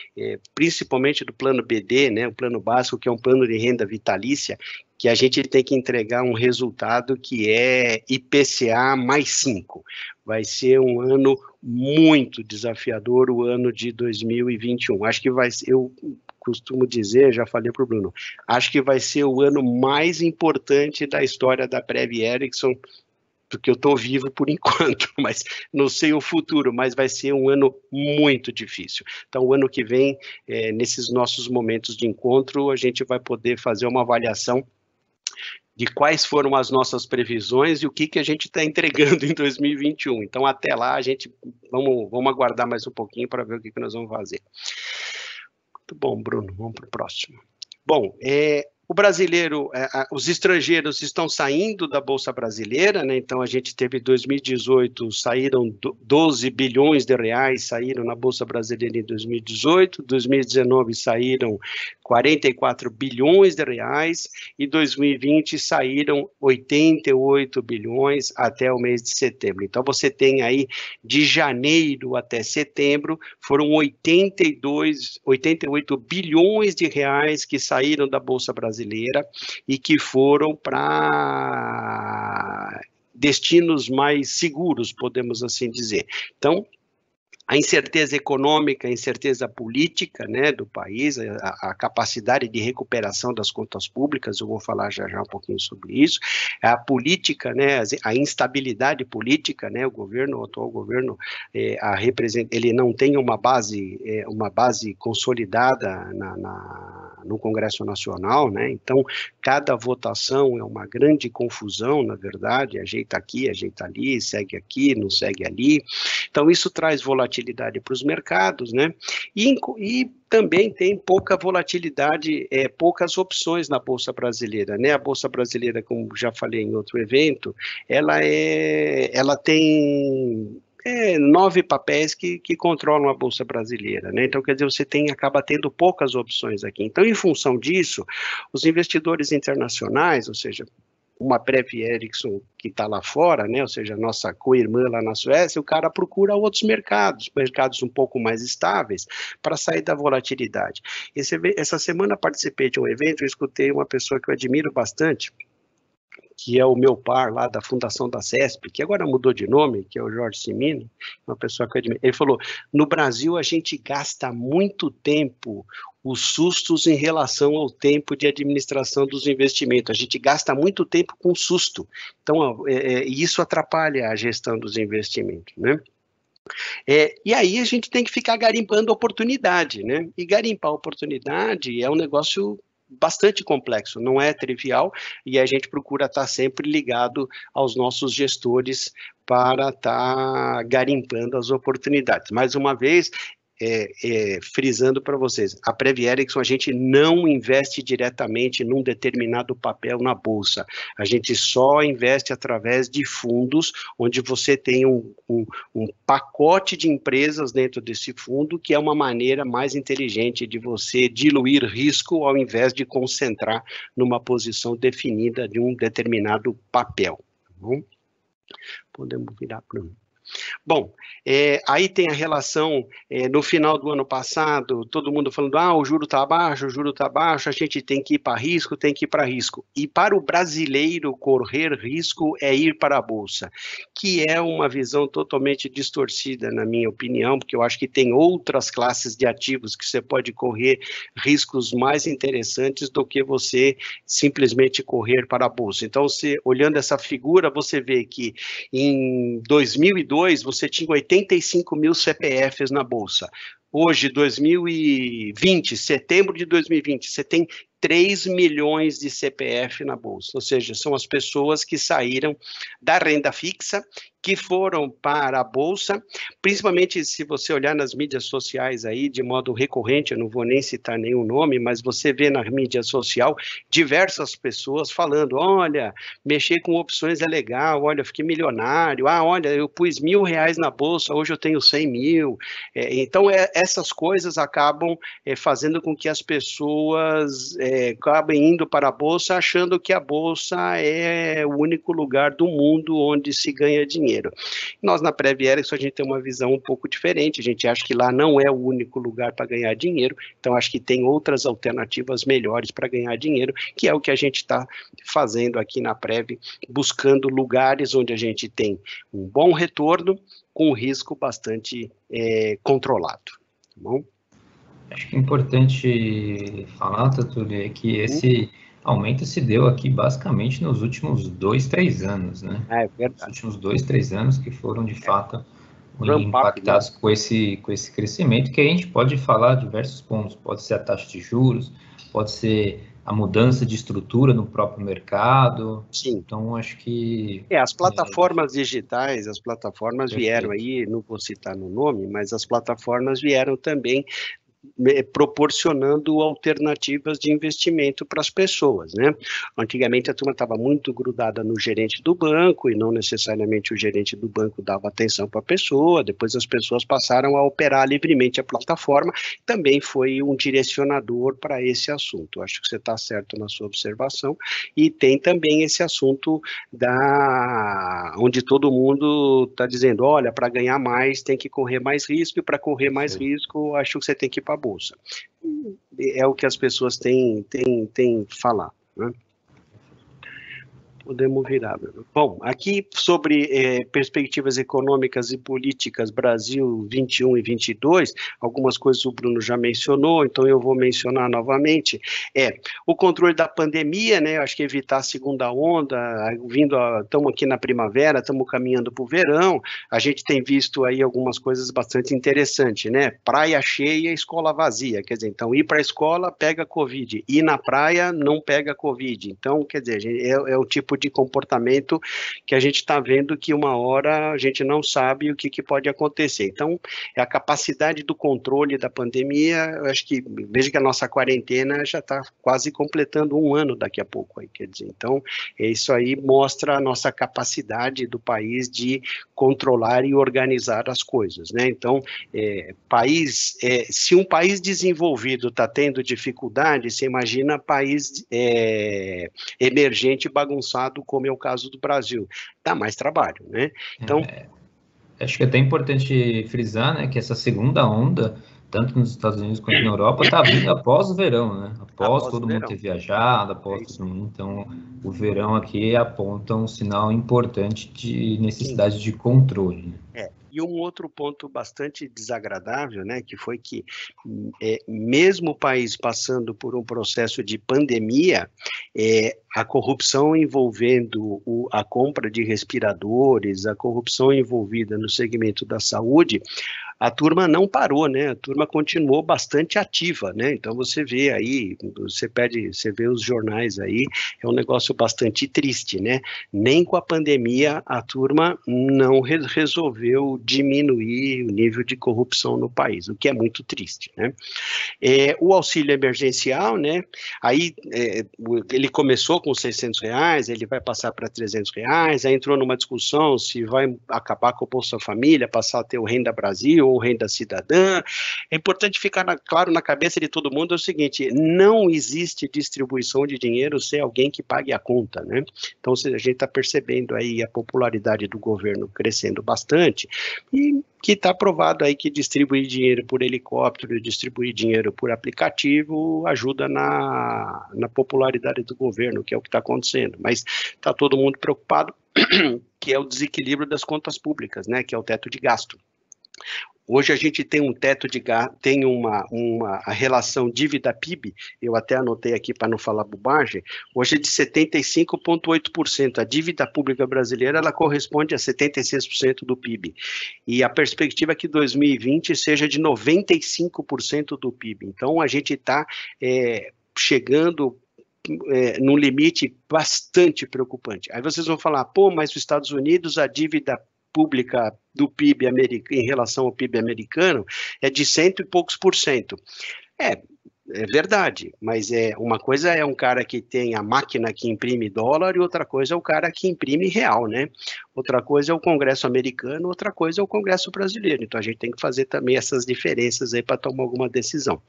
principalmente do plano BD, né, o plano básico, que é um plano de renda vitalícia, que a gente tem que entregar um resultado que é IPCA mais 5. Vai ser um ano muito desafiador, o ano de 2021. Acho que vai ser, eu costumo dizer, já falei para o Bruno, acho que vai ser o ano mais importante da história da Prev Erickson, porque eu estou vivo por enquanto, mas não sei o futuro, mas vai ser um ano muito difícil. Então, o ano que vem, nesses nossos momentos de encontro, a gente vai poder fazer uma avaliação de quais foram as nossas previsões e o que a gente está entregando em 2021. Então, até lá, a gente vamos aguardar mais um pouquinho para ver o que nós vamos fazer. Muito bom, Bruno, vamos para o próximo. Bom, o brasileiro, os estrangeiros estão saindo da Bolsa Brasileira, né? Então a gente teve 2018, saíram 12 bilhões de reais, saíram na Bolsa Brasileira em 2018, 2019 saíram 44 bilhões de reais, e 2020 saíram 88 bilhões até o mês de setembro. Então você tem aí, de janeiro até setembro, foram 88 bilhões de reais que saíram da Bolsa Brasileira e que foram para destinos mais seguros, podemos assim dizer. Então, a incerteza econômica, a incerteza política, né, do país, a capacidade de recuperação das contas públicas, eu vou falar já um pouquinho sobre isso, a política, né, a instabilidade política, né, o atual governo, ele não tem uma base consolidada no Congresso Nacional, né, então cada votação é uma grande confusão, na verdade, ajeita aqui, ajeita ali, segue aqui, não segue ali, então isso traz volatilidade para os mercados, né? E também tem pouca volatilidade, poucas opções na Bolsa Brasileira, né? A Bolsa Brasileira, como já falei em outro evento, ela tem 9 papéis que controlam a Bolsa Brasileira, né? Então, quer dizer, você acaba tendo poucas opções aqui. Então, em função disso, os investidores internacionais, ou seja, uma Prev Erickson que está lá fora, né, ou seja, a nossa co-irmã lá na Suécia, o cara procura outros mercados um pouco mais estáveis, para sair da volatilidade. Essa semana participei de um evento, eu escutei uma pessoa que eu admiro bastante, que é o meu par lá da Fundação da CESP, que agora mudou de nome, que é o Jorge Simino, uma pessoa que eu admiro. Ele falou, no Brasil a gente gasta muito tempo os sustos em relação ao tempo de administração dos investimentos. A gente gasta muito tempo com susto. Então, isso atrapalha a gestão dos investimentos, né? E aí a gente tem que ficar garimpando oportunidade, né? E garimpar oportunidade é um negócio bastante complexo, não é trivial, e a gente procura estar sempre ligado aos nossos gestores para estar garimpando as oportunidades. Mais uma vez, frisando para vocês, a Prev Erickson, a gente não investe diretamente num determinado papel na Bolsa, a gente só investe através de fundos, onde você tem um pacote de empresas dentro desse fundo, que é uma maneira mais inteligente de você diluir risco, ao invés de concentrar numa posição definida de um determinado papel. Tá bom? Podemos virar para o... Bom, aí tem a relação, no final do ano passado, todo mundo falando, o juro está baixo, a gente tem que ir para risco, E para o brasileiro, correr risco é ir para a Bolsa, que é uma visão totalmente distorcida, na minha opinião, porque eu acho que tem outras classes de ativos que você pode correr riscos mais interessantes do que você simplesmente correr para a Bolsa. Então, olhando essa figura, você vê que em 2002, você tinha 85 mil CPFs na Bolsa. Hoje, 2020, setembro de 2020, você tem 3 milhões de CPF na Bolsa, ou seja, são as pessoas que saíram da renda fixa, que foram para a Bolsa, principalmente se você olhar nas mídias sociais aí, de modo recorrente, eu não vou nem citar nenhum nome, mas você vê na mídia social diversas pessoas falando, olha, mexer com opções é legal, olha, eu fiquei milionário, olha, eu pus R$1.000 na Bolsa, hoje eu tenho 100 mil, então essas coisas acabam fazendo com que as pessoas acabem indo para a Bolsa achando que a Bolsa é o único lugar do mundo onde se ganha dinheiro. Nós, na Prev Erickson, a gente tem uma visão um pouco diferente, a gente acha que lá não é o único lugar para ganhar dinheiro, então acho que tem outras alternativas melhores para ganhar dinheiro, que é o que a gente está fazendo aqui na Prev, buscando lugares onde a gente tem um bom retorno, com um risco bastante controlado. Tá bom? Acho que é importante falar, Tatuli, é que esse aumento se deu aqui basicamente nos últimos 2, 3 anos, né? É verdade. Os últimos 2, 3 anos que foram, de fato, impactados com esse crescimento, que a gente pode falar diversos pontos. Pode ser a taxa de juros, pode ser a mudança de estrutura no próprio mercado. Sim. Então, acho que... As plataformas digitais, as plataformas vieram aí, não vou citar no nome, mas as plataformas vieram também proporcionando alternativas de investimento para as pessoas, né? Antigamente a turma estava muito grudada no gerente do banco e não necessariamente o gerente do banco dava atenção para a pessoa, depois as pessoas passaram a operar livremente a plataforma, também foi um direcionador para esse assunto. Acho que você está certo na sua observação, e tem também esse assunto onde todo mundo está dizendo, olha, para ganhar mais tem que correr mais risco, e para correr mais risco, acho que você tem que ir para a Bolsa. É o que as pessoas têm falado, né? Podemos virar. Bom, aqui sobre perspectivas econômicas e políticas Brasil 21 e 22, algumas coisas o Bruno já mencionou, então eu vou mencionar novamente. O controle da pandemia, né? Acho que evitar a segunda onda, estamos aqui na primavera, estamos caminhando para o verão, a gente tem visto aí algumas coisas bastante interessantes, né? Praia cheia, escola vazia, quer dizer, então ir para a escola pega Covid, ir na praia não pega Covid, então, quer dizer, é o tipo de comportamento que a gente está vendo que uma hora a gente não sabe o que pode acontecer. Então, é a capacidade do controle da pandemia, eu acho que, veja que a nossa quarentena já está quase completando 1 ano daqui a pouco, aí, quer dizer, então, isso aí mostra a nossa capacidade do país de controlar e organizar as coisas, né? Então, se um país desenvolvido está tendo dificuldade, você imagina país emergente bagunçado, como é o caso do Brasil. Dá mais trabalho, né? Então, acho que é até importante frisar, né, que essa segunda onda, tanto nos Estados Unidos quanto na Europa, está vindo após o verão, né? Após todo mundo ter viajado, após todo mundo. Então, o verão aqui aponta um sinal importante de necessidade de controle. E um outro ponto bastante desagradável, né, que foi que mesmo o país passando por um processo de pandemia, a corrupção envolvendo a compra de respiradores, a corrupção envolvida no segmento da saúde, a turma não parou, né? A turma continuou bastante ativa, né? Então você vê aí, você vê os jornais aí, é um negócio bastante triste, né? Nem com a pandemia a turma não resolveu diminuir o nível de corrupção no país, o que é muito triste, né? O auxílio emergencial, né? Aí ele começou com R$600, ele vai passar para R$300, aí entrou numa discussão se vai acabar com o Bolsa Família, passar a ter o Renda Brasil ou Renda Cidadã. É importante ficar claro na cabeça de todo mundo é o seguinte, não existe distribuição de dinheiro sem alguém que pague a conta, né? Então, a gente está percebendo aí a popularidade do governo crescendo bastante e que está provado aí que distribuir dinheiro por helicóptero, distribuir dinheiro por aplicativo ajuda na popularidade do governo, que é o que está acontecendo. Mas está todo mundo preocupado, que é o desequilíbrio das contas públicas, né? Que é o teto de gasto. Hoje a gente tem um teto de gasto, tem a relação dívida-PIB, eu até anotei aqui para não falar bobagem, hoje é de 75,8%. A dívida pública brasileira, ela corresponde a 76% do PIB. E a perspectiva é que 2020 seja de 95% do PIB. Então, a gente está chegando num limite bastante preocupante. Aí vocês vão falar, pô, mas os Estados Unidos, a dívida pública do PIB em relação ao PIB americano é de 100 e poucos por cento. É verdade, mas uma coisa é um cara que tem a máquina que imprime dólar e outra coisa é o cara que imprime real, né? Outra coisa é o Congresso americano, outra coisa é o Congresso brasileiro. Então a gente tem que fazer também essas diferenças aí para tomar alguma decisão.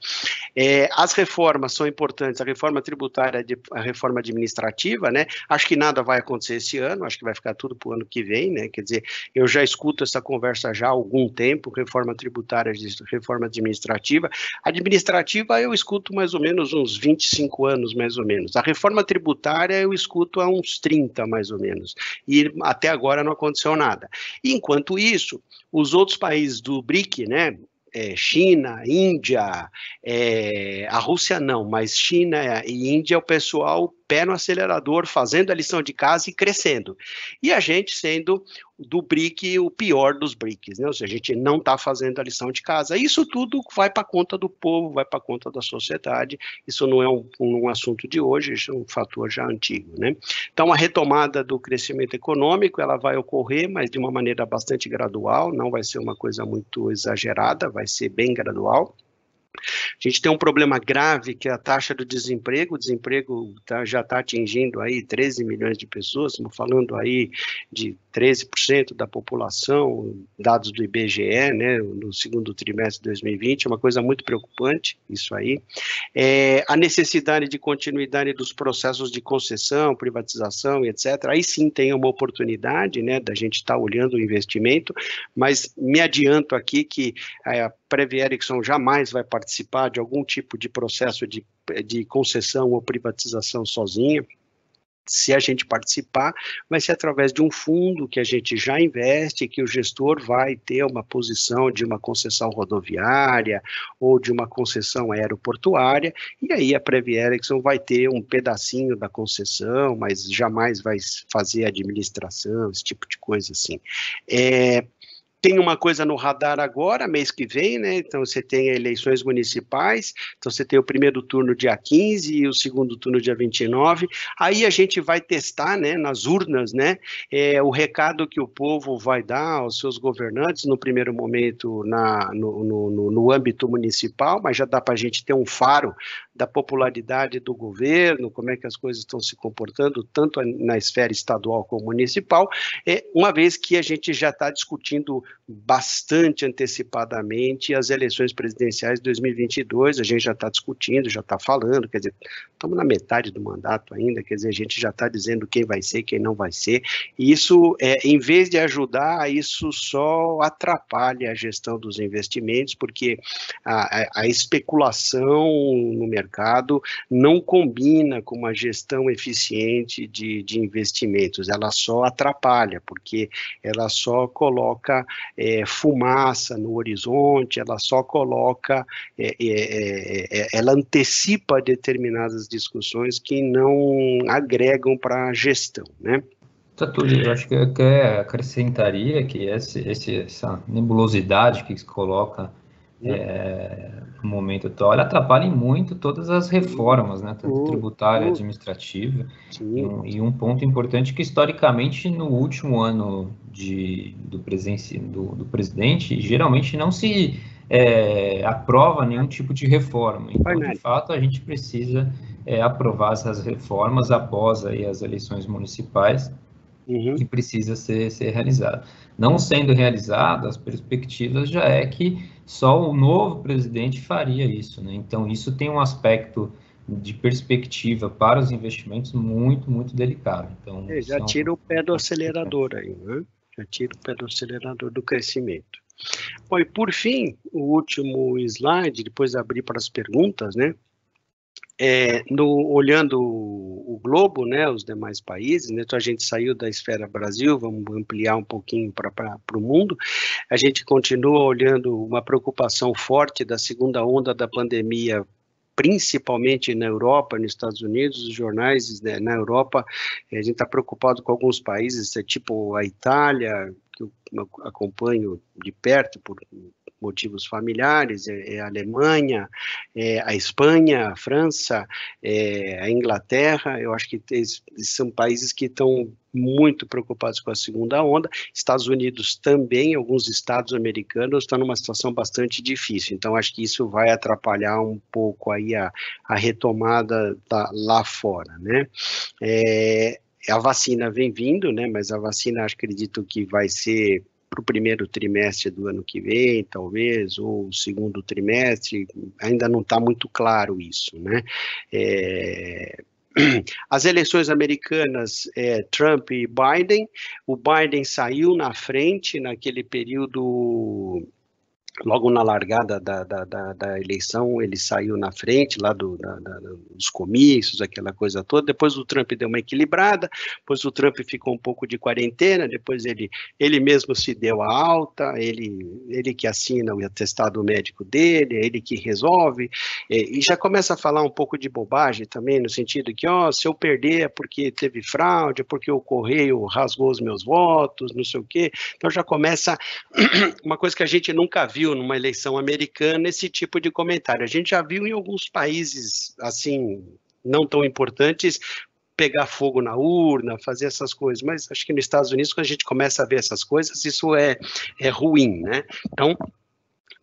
As reformas são importantes, a reforma tributária, a reforma administrativa, né? Acho que nada vai acontecer esse ano, acho que vai ficar tudo para o ano que vem, né? Quer dizer, eu já escuto essa conversa já há algum tempo, reforma tributária, reforma administrativa. Administrativa eu escuto mais ou menos uns 25 anos, mais ou menos. A reforma tributária eu escuto há uns 30, mais ou menos. E até agora não aconteceu nada. E, enquanto isso, os outros países do BRIC, né? China, Índia, a Rússia não, mas China e Índia, o pessoal pé no acelerador, fazendo a lição de casa e crescendo. E a gente sendo do BRIC o pior dos BRICs, né? Ou seja, a gente não está fazendo a lição de casa. Isso tudo vai para a conta do povo, vai para a conta da sociedade. Isso não é um assunto de hoje, isso é um fator já antigo, né? Então, a retomada do crescimento econômico, ela vai ocorrer, mas de uma maneira bastante gradual, não vai ser uma coisa muito exagerada, vai ser bem gradual. A gente tem um problema grave que é a taxa do desemprego, o desemprego já está atingindo aí 13 milhões de pessoas, estamos falando aí de 13% da população, dados do IBGE, né, no segundo trimestre de 2020, é uma coisa muito preocupante, isso aí. A necessidade de continuidade dos processos de concessão, privatização, etc., aí sim tem uma oportunidade, né, da gente estar olhando o investimento, mas me adianto aqui que a Previ Erickson jamais vai participar de algum tipo de processo de concessão ou privatização sozinha. se a gente participar, vai ser através de um fundo que a gente já investe, que o gestor vai ter uma posição de uma concessão rodoviária ou de uma concessão aeroportuária, e aí a Previ Erickson vai ter um pedacinho da concessão, mas jamais vai fazer administração, esse tipo de coisa assim. Tem uma coisa no radar agora, mês que vem, né? Então você tem eleições municipais, então você tem o primeiro turno dia 15 e o segundo turno dia 29. Aí a gente vai testar, né, nas urnas, né, o recado que o povo vai dar aos seus governantes no primeiro momento no âmbito municipal, mas já dá para a gente ter um faro da popularidade do governo, como é que as coisas estão se comportando, tanto na esfera estadual como municipal, uma vez que a gente já está discutindo bastante antecipadamente as eleições presidenciais de 2022, a gente já está discutindo, já está falando, quer dizer, estamos na metade do mandato ainda, quer dizer, a gente já está dizendo quem vai ser, quem não vai ser, e isso, em vez de ajudar, isso só atrapalha a gestão dos investimentos, porque a especulação no mercado não combina com uma gestão eficiente de investimentos, ela só atrapalha, porque ela só coloca fumaça no horizonte, ela só coloca, ela antecipa determinadas discussões que não agregam para a gestão, né? Túlio, eu acho que eu até acrescentaria que essa nebulosidade que se coloca no momento atual, ela atrapalha muito todas as reformas, né, tanto tributária, administrativa, e um ponto importante que, historicamente, no último ano do presidente, geralmente não se aprova nenhum tipo de reforma. Então, de fato, a gente precisa aprovar essas reformas após aí as eleições municipais, que precisa ser realizado. Não sendo realizado, as perspectivas já é que só o novo presidente faria isso, né? Então, isso tem um aspecto de perspectiva para os investimentos muito, muito delicado. Então, já tira o pé do acelerador aí, né? Já tira o pé do acelerador do crescimento. Bom, e por fim, o último slide, depois abrir para as perguntas, né? Olhando o globo, né, os demais países, né, então a gente saiu da esfera Brasil, vamos ampliar um pouquinho para o mundo, a gente continua olhando uma preocupação forte da segunda onda da pandemia, principalmente na Europa, nos Estados Unidos, os jornais, né, na Europa, a gente está preocupado com alguns países, tipo a Itália, que eu acompanho de perto por motivos familiares, a Alemanha, a Espanha, a França, a Inglaterra, eu acho que são países que estão muito preocupados com a segunda onda. Estados Unidos também, alguns estados americanos estão numa situação bastante difícil, então acho que isso vai atrapalhar um pouco aí a retomada lá fora, né? A vacina vem vindo, né, mas a vacina acredito que vai ser para o primeiro trimestre do ano que vem, talvez, ou o segundo trimestre, ainda não está muito claro isso, né? As eleições americanas, Trump e Biden, o Biden saiu na frente naquele período, logo na largada da eleição, ele saiu na frente lá dos comícios, aquela coisa toda. Depois o Trump deu uma equilibrada, depois o Trump ficou um pouco de quarentena, depois ele mesmo se deu a alta, ele que assina o atestado médico dele, ele que resolve, e já começa a falar um pouco de bobagem também, no sentido que, se eu perder é porque teve fraude, é porque o correio rasgou os meus votos, não sei o quê. Então já começa uma coisa que a gente nunca viu numa eleição americana, esse tipo de comentário. A gente já viu em alguns países, assim, não tão importantes, pegar fogo na urna, fazer essas coisas, mas acho que nos Estados Unidos, quando a gente começa a ver essas coisas, isso é ruim, né? Então,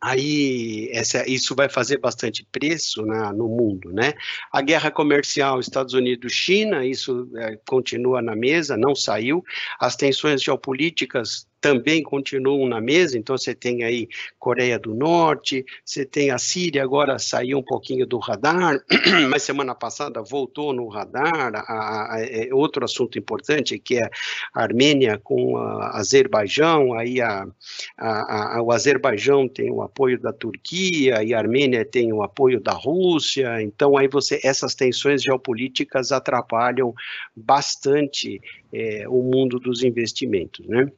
aí isso vai fazer bastante preço no mundo, né? A guerra comercial Estados Unidos-China, isso continua na mesa, não saiu. As tensões geopolíticas também continuam na mesa, então você tem aí Coreia do Norte, você tem a Síria, agora saiu um pouquinho do radar, mas semana passada voltou no radar. Outro assunto importante que é a Armênia com a Azerbaijão, aí o Azerbaijão tem o apoio da Turquia e a Armênia tem o apoio da Rússia, então aí essas tensões geopolíticas atrapalham bastante o mundo dos investimentos, né?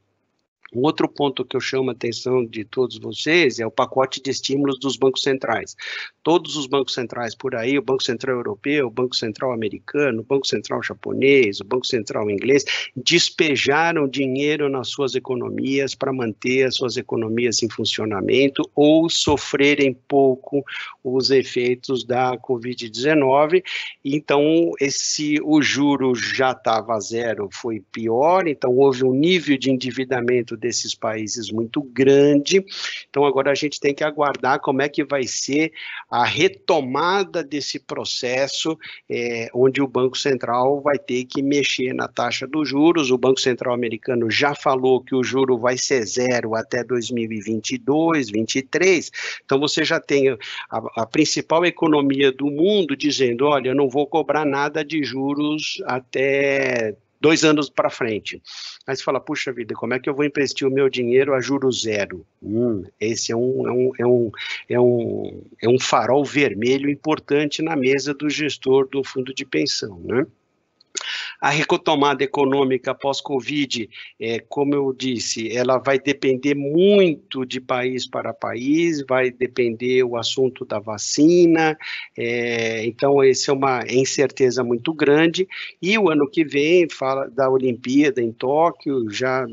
Um outro ponto que eu chamo a atenção de todos vocês é o pacote de estímulos dos bancos centrais. Todos os bancos centrais por aí, o Banco Central Europeu, o Banco Central Americano, o Banco Central Japonês, o Banco Central Inglês, despejaram dinheiro nas suas economias para manter as suas economias em funcionamento ou sofrerem pouco os efeitos da Covid-19. Então, o juro já estava zero, foi pior, então houve um nível de endividamento desses países muito grande. Então agora a gente tem que aguardar como é que vai ser a retomada desse processo, onde o Banco Central vai ter que mexer na taxa dos juros. O Banco Central americano já falou que o juro vai ser zero até 2022, 2023. Então você já tem a principal economia do mundo dizendo, olha, eu não vou cobrar nada de juros até 2 anos para frente. Aí você fala, puxa vida, como é que eu vou investir o meu dinheiro a juros zero? Esse é um farol vermelho importante na mesa do gestor do fundo de pensão, né? A retomada econômica pós-Covid, como eu disse, ela vai depender muito de país para país, vai depender o assunto da vacina, então essa é uma incerteza muito grande, e o ano que vem, fala da Olimpíada em Tóquio, já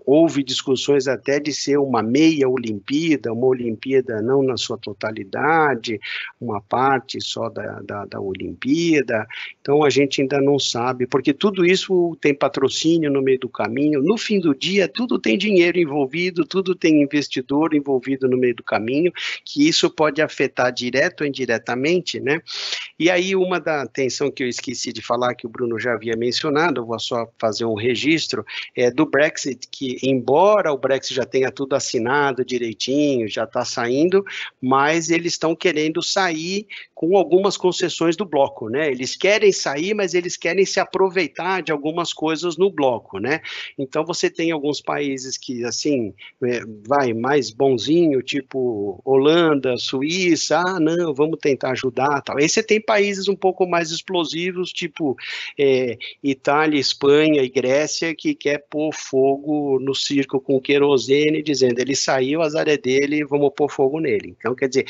houve discussões até de ser uma meia Olimpíada, uma Olimpíada não na sua totalidade, uma parte só da Olimpíada. Então a gente ainda não sabe, porque tudo isso tem patrocínio no meio do caminho. No fim do dia, tudo tem dinheiro envolvido, tudo tem investidor envolvido no meio do caminho, que isso pode afetar direto ou indiretamente, né? E aí uma da atenção que eu esqueci de falar, que o Bruno já havia mencionado, eu vou só fazer um registro, do Brexit, que embora o Brexit já tenha tudo assinado direitinho, já está saindo, mas eles estão querendo sair com algumas concessões do bloco, né? Eles querem sair, mas eles querem se aproveitar de algumas coisas no bloco, né? Então você tem alguns países que, assim, vai mais bonzinho, tipo Holanda, Suíça, não, vamos tentar ajudar, tal. Aí você tem países um pouco mais explosivos, tipo Itália, Espanha e Grécia, que quer pôr fogo no circo com querosene, dizendo, ele saiu, azar é dele, vamos pôr fogo nele. Então, quer dizer,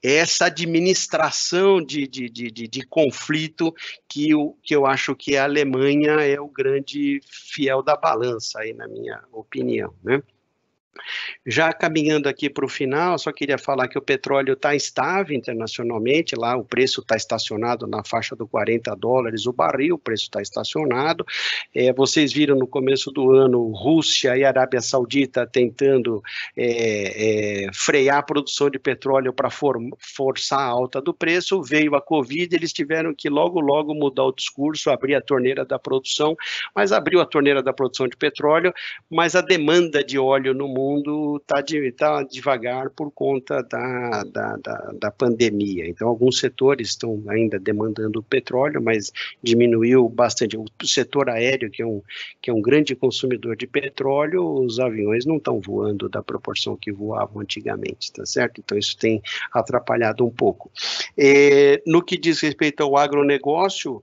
essa administração de conflito que eu acho que a Alemanha é o grande fiel da balança, aí, na minha opinião, né? Já caminhando aqui para o final, só queria falar que o petróleo está estável internacionalmente, lá o preço está estacionado na faixa do $40 o barril, o preço está estacionado. Vocês viram no começo do ano Rússia e Arábia Saudita tentando frear a produção de petróleo para forçar a alta do preço, veio a Covid, eles tiveram que logo mudar o discurso, abrir a torneira da produção, mas abriu a torneira da produção de petróleo, mas a demanda de óleo no mundo está devagar por conta da pandemia. Então, alguns setores estão ainda demandando petróleo, mas diminuiu bastante. O setor aéreo, que é um grande consumidor de petróleo, os aviões não estão voando da proporção que voavam antigamente, tá certo? Então, isso tem atrapalhado um pouco. No que diz respeito ao agronegócio,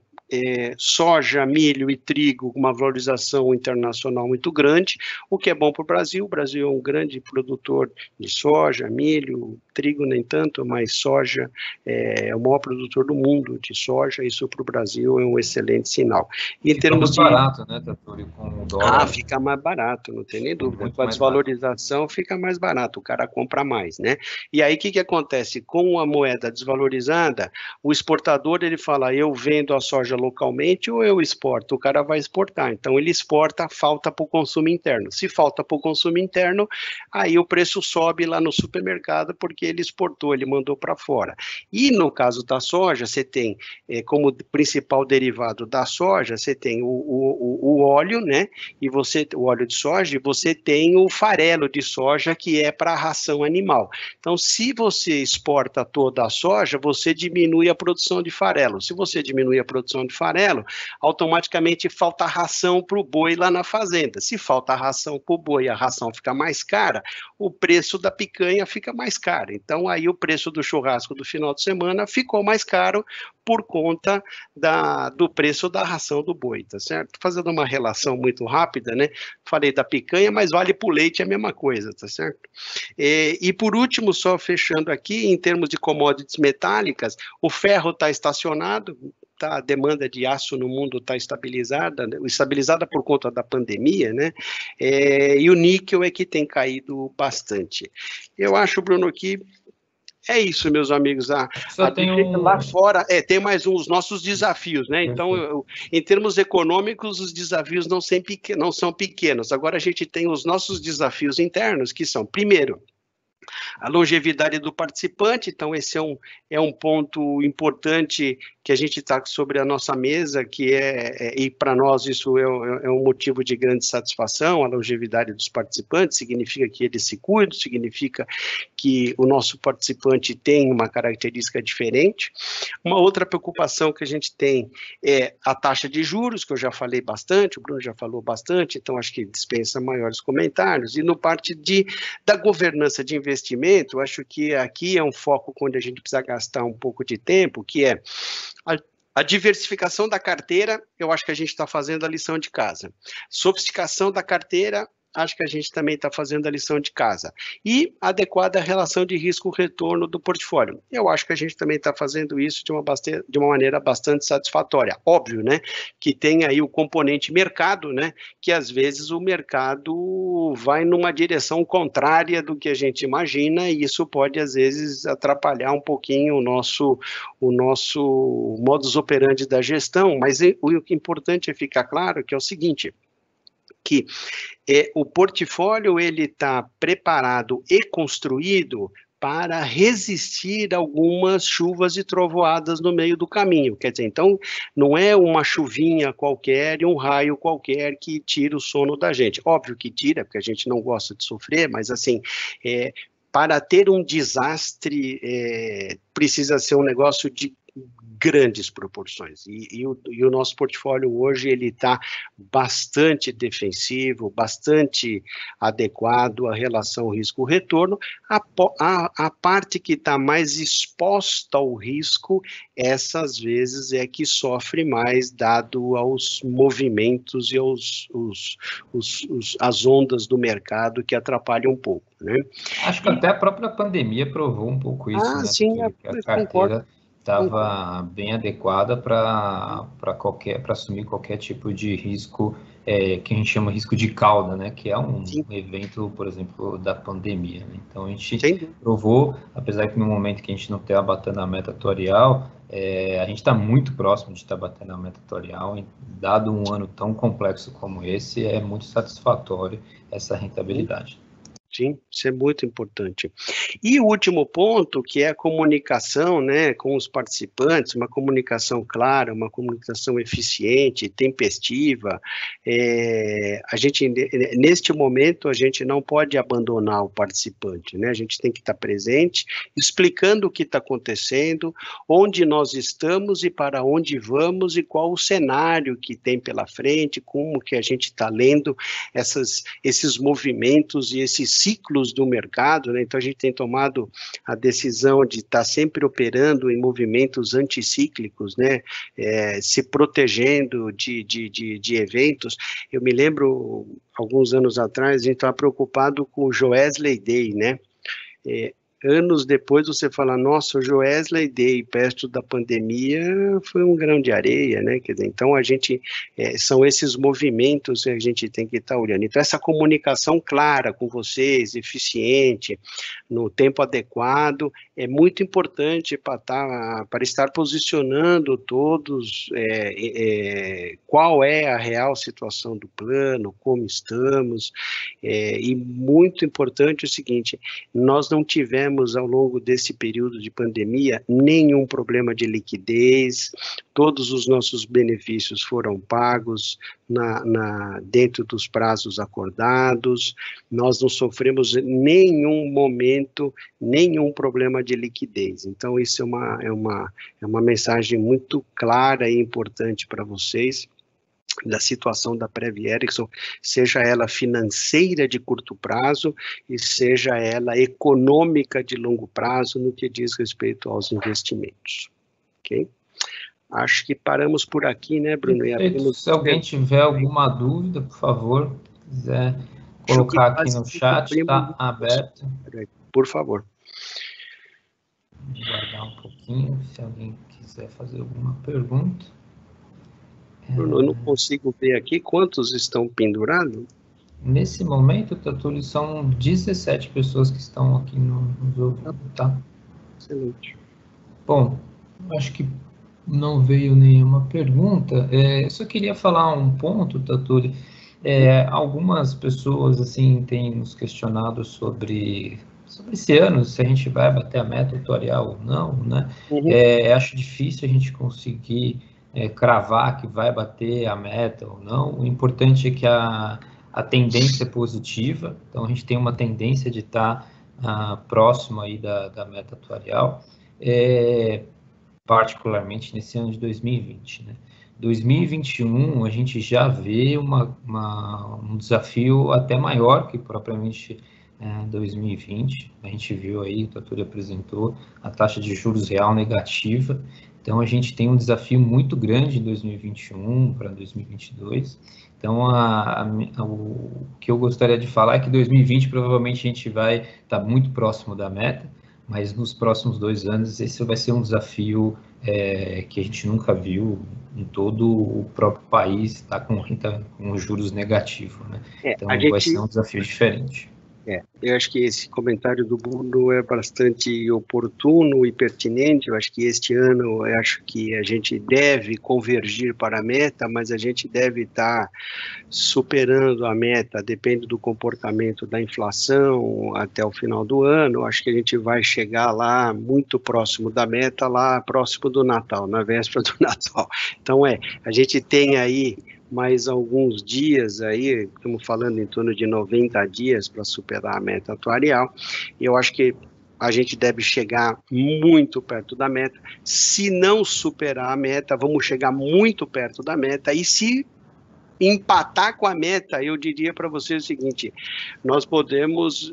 soja, milho e trigo, uma valorização internacional muito grande, o que é bom para o Brasil. O Brasil é um grande produtor de soja, milho, trigo nem tanto, mas soja é o maior produtor do mundo de soja, isso para o Brasil é um excelente sinal. E em termos mais barato, né, Tatori, com o dólar. Fica mais barato, não tem nem dúvida. Com a desvalorização fica mais barato, o cara compra mais, né? E aí o que acontece? Com a moeda desvalorizada, o exportador ele fala, eu vendo a soja localmente ou eu exporto? O cara vai exportar, então ele exporta, falta para o consumo interno. Se falta para o consumo interno, aí o preço sobe lá no supermercado porque ele exportou, ele mandou para fora. E no caso da soja, você tem como principal derivado da soja, você tem o óleo, né? E o óleo de soja, e você tem o farelo de soja, que é para a ração animal. Então, se você exporta toda a soja, você diminui a produção de farelo. Se você diminui a produção de farelo, automaticamente falta ração para o boi lá na fazenda. Se falta ração para o boi e a ração fica mais cara, o preço da picanha fica mais caro. Então, aí o preço do churrasco do final de semana ficou mais caro por conta do preço da ração do boi, tá certo? Fazendo uma relação muito rápida, né? Falei da picanha, mas vale para o leite a mesma coisa, tá certo? E por último, só fechando aqui, em termos de commodities metálicas, o ferro está estacionado, tá, a demanda de aço no mundo está estabilizada, né, estabilizada por conta da pandemia, né? E o níquel é que tem caído bastante. Eu acho, Bruno, que é isso, meus amigos. Só tem lá fora, tem mais os nossos desafios, né? Então, em termos econômicos, os desafios não são pequenos. Agora, a gente tem os nossos desafios internos, que são, primeiro, a longevidade do participante. Então, esse é um ponto importante que a gente está sobre a nossa mesa, e para nós isso é um motivo de grande satisfação. A longevidade dos participantes significa que eles se cuidam, significa que o nosso participante tem uma característica diferente. Uma outra preocupação que a gente tem é a taxa de juros, que eu já falei bastante, o Bruno já falou bastante, então acho que dispensa maiores comentários. E no parte da governança de investimento, acho que aqui é um foco onde a gente precisa gastar um pouco de tempo, que é a diversificação da carteira. Eu acho que a gente está fazendo a lição de casa. Sofisticação da carteira, acho que a gente também está fazendo a lição de casa. E adequada relação de risco-retorno do portfólio. Eu acho que a gente também está fazendo isso de uma maneira bastante satisfatória. Óbvio, né, que tem aí o componente mercado, né, que às vezes o mercado vai numa direção contrária do que a gente imagina, e isso pode, às vezes, atrapalhar um pouquinho o nosso modus operandi da gestão. Mas o importante é ficar claro que é o seguinte, que o portfólio ele está preparado e construído para resistir a algumas chuvas e trovoadas no meio do caminho. Quer dizer, então, não é uma chuvinha qualquer e um raio qualquer que tira o sono da gente. Óbvio que tira, porque a gente não gosta de sofrer, mas assim, para ter um desastre, precisa ser um negócio de grandes proporções, e o nosso portfólio hoje ele está bastante defensivo, bastante adequado à relação risco-retorno. A parte que está mais exposta ao risco, essas vezes é que sofre mais, dado aos movimentos e as ondas do mercado que atrapalham um pouco, né? Acho que até a própria pandemia provou um pouco isso, né? Sim, porque a carteira estava bem adequada para assumir qualquer tipo de risco, que a gente chama risco de cauda, né? Que é um evento, por exemplo, da pandemia, né? Então, a gente provou, apesar que no momento que a gente não está batendo a meta atuarial, a gente está muito próximo de estar batendo a meta atuarial, dado um ano tão complexo como esse, é muito satisfatório essa rentabilidade. Sim, isso é muito importante. E o último ponto, que é a comunicação, né, com os participantes, uma comunicação clara, uma comunicação eficiente, tempestiva. Neste momento, a gente não pode abandonar o participante, né? A gente tem que estar presente, explicando o que está acontecendo, onde nós estamos e para onde vamos, e qual o cenário que tem pela frente, como que a gente está lendo esses movimentos e esses ciclos do mercado, né? Então a gente tem tomado a decisão de estar sempre operando em movimentos anticíclicos, né? Se protegendo de eventos. Eu me lembro, alguns anos atrás, a gente estava preocupado com o Joesley Day, né? anos depois você fala, nossa, o Joesley Day, perto da pandemia, foi um grão de areia, né? Quer dizer, então são esses movimentos que a gente tem que estar olhando. Então, essa comunicação clara com vocês, eficiente, no tempo adequado, é muito importante para estar posicionando todos qual é a real situação do plano, como estamos, e muito importante o seguinte, nós não tivemos ao longo desse período de pandemia nenhum problema de liquidez, todos os nossos benefícios foram pagos dentro dos prazos acordados, nós não sofremos em nenhum momento nenhum problema de liquidez. Então, isso é uma mensagem muito clara e importante para vocês, da situação da Prev Erickson, seja ela financeira de curto prazo e seja ela econômica de longo prazo no que diz respeito aos investimentos. Ok? Acho que paramos por aqui, né, Bruno? Se alguém tiver alguma dúvida, por favor, quiser colocar aqui no chat, está aberto. Por favor. Vou guardar um pouquinho, se alguém quiser fazer alguma pergunta. Bruno, eu não consigo ver aqui quantos estão pendurados. Nesse momento, Tatuli, são 17 pessoas que estão aqui nos ouvindo, tá? Excelente. Bom, acho que não veio nenhuma pergunta. Eu só queria falar um ponto, Tatuli. Algumas pessoas, assim, têm nos questionado sobre esse ano, se a gente vai bater a meta atuarial ou não, né? Acho difícil a gente conseguir cravar que vai bater a meta ou não. O importante é que a tendência é positiva, então a gente tem uma tendência de estar próximo aí da meta atuarial, particularmente nesse ano de 2020, né? 2021 a gente já vê um desafio até maior que propriamente 2020, a gente viu aí, o Tatuli apresentou, a taxa de juros real negativa, então a gente tem um desafio muito grande em 2021 para 2022, então o que eu gostaria de falar é que 2020 provavelmente a gente vai estar muito próximo da meta, mas nos próximos 2 anos esse vai ser um desafio que a gente nunca viu em todo o próprio país, está com juros negativos, né? Então vai ser um desafio diferente. Eu acho que esse comentário do Bruno é bastante oportuno e pertinente. Eu acho que este ano, que a gente deve convergir para a meta, mas a gente deve estar superando a meta, depende do comportamento da inflação até o final do ano. Acho que a gente vai chegar lá muito próximo da meta, lá próximo do Natal, na véspera do Natal. Então, a gente tem aí mais alguns dias aí, estamos falando em torno de 90 dias para superar a meta atuarial, e eu acho que a gente deve chegar muito perto da meta. Se não superar a meta, vamos chegar muito perto da meta, e se empatar com a meta, eu diria para você o seguinte, nós podemos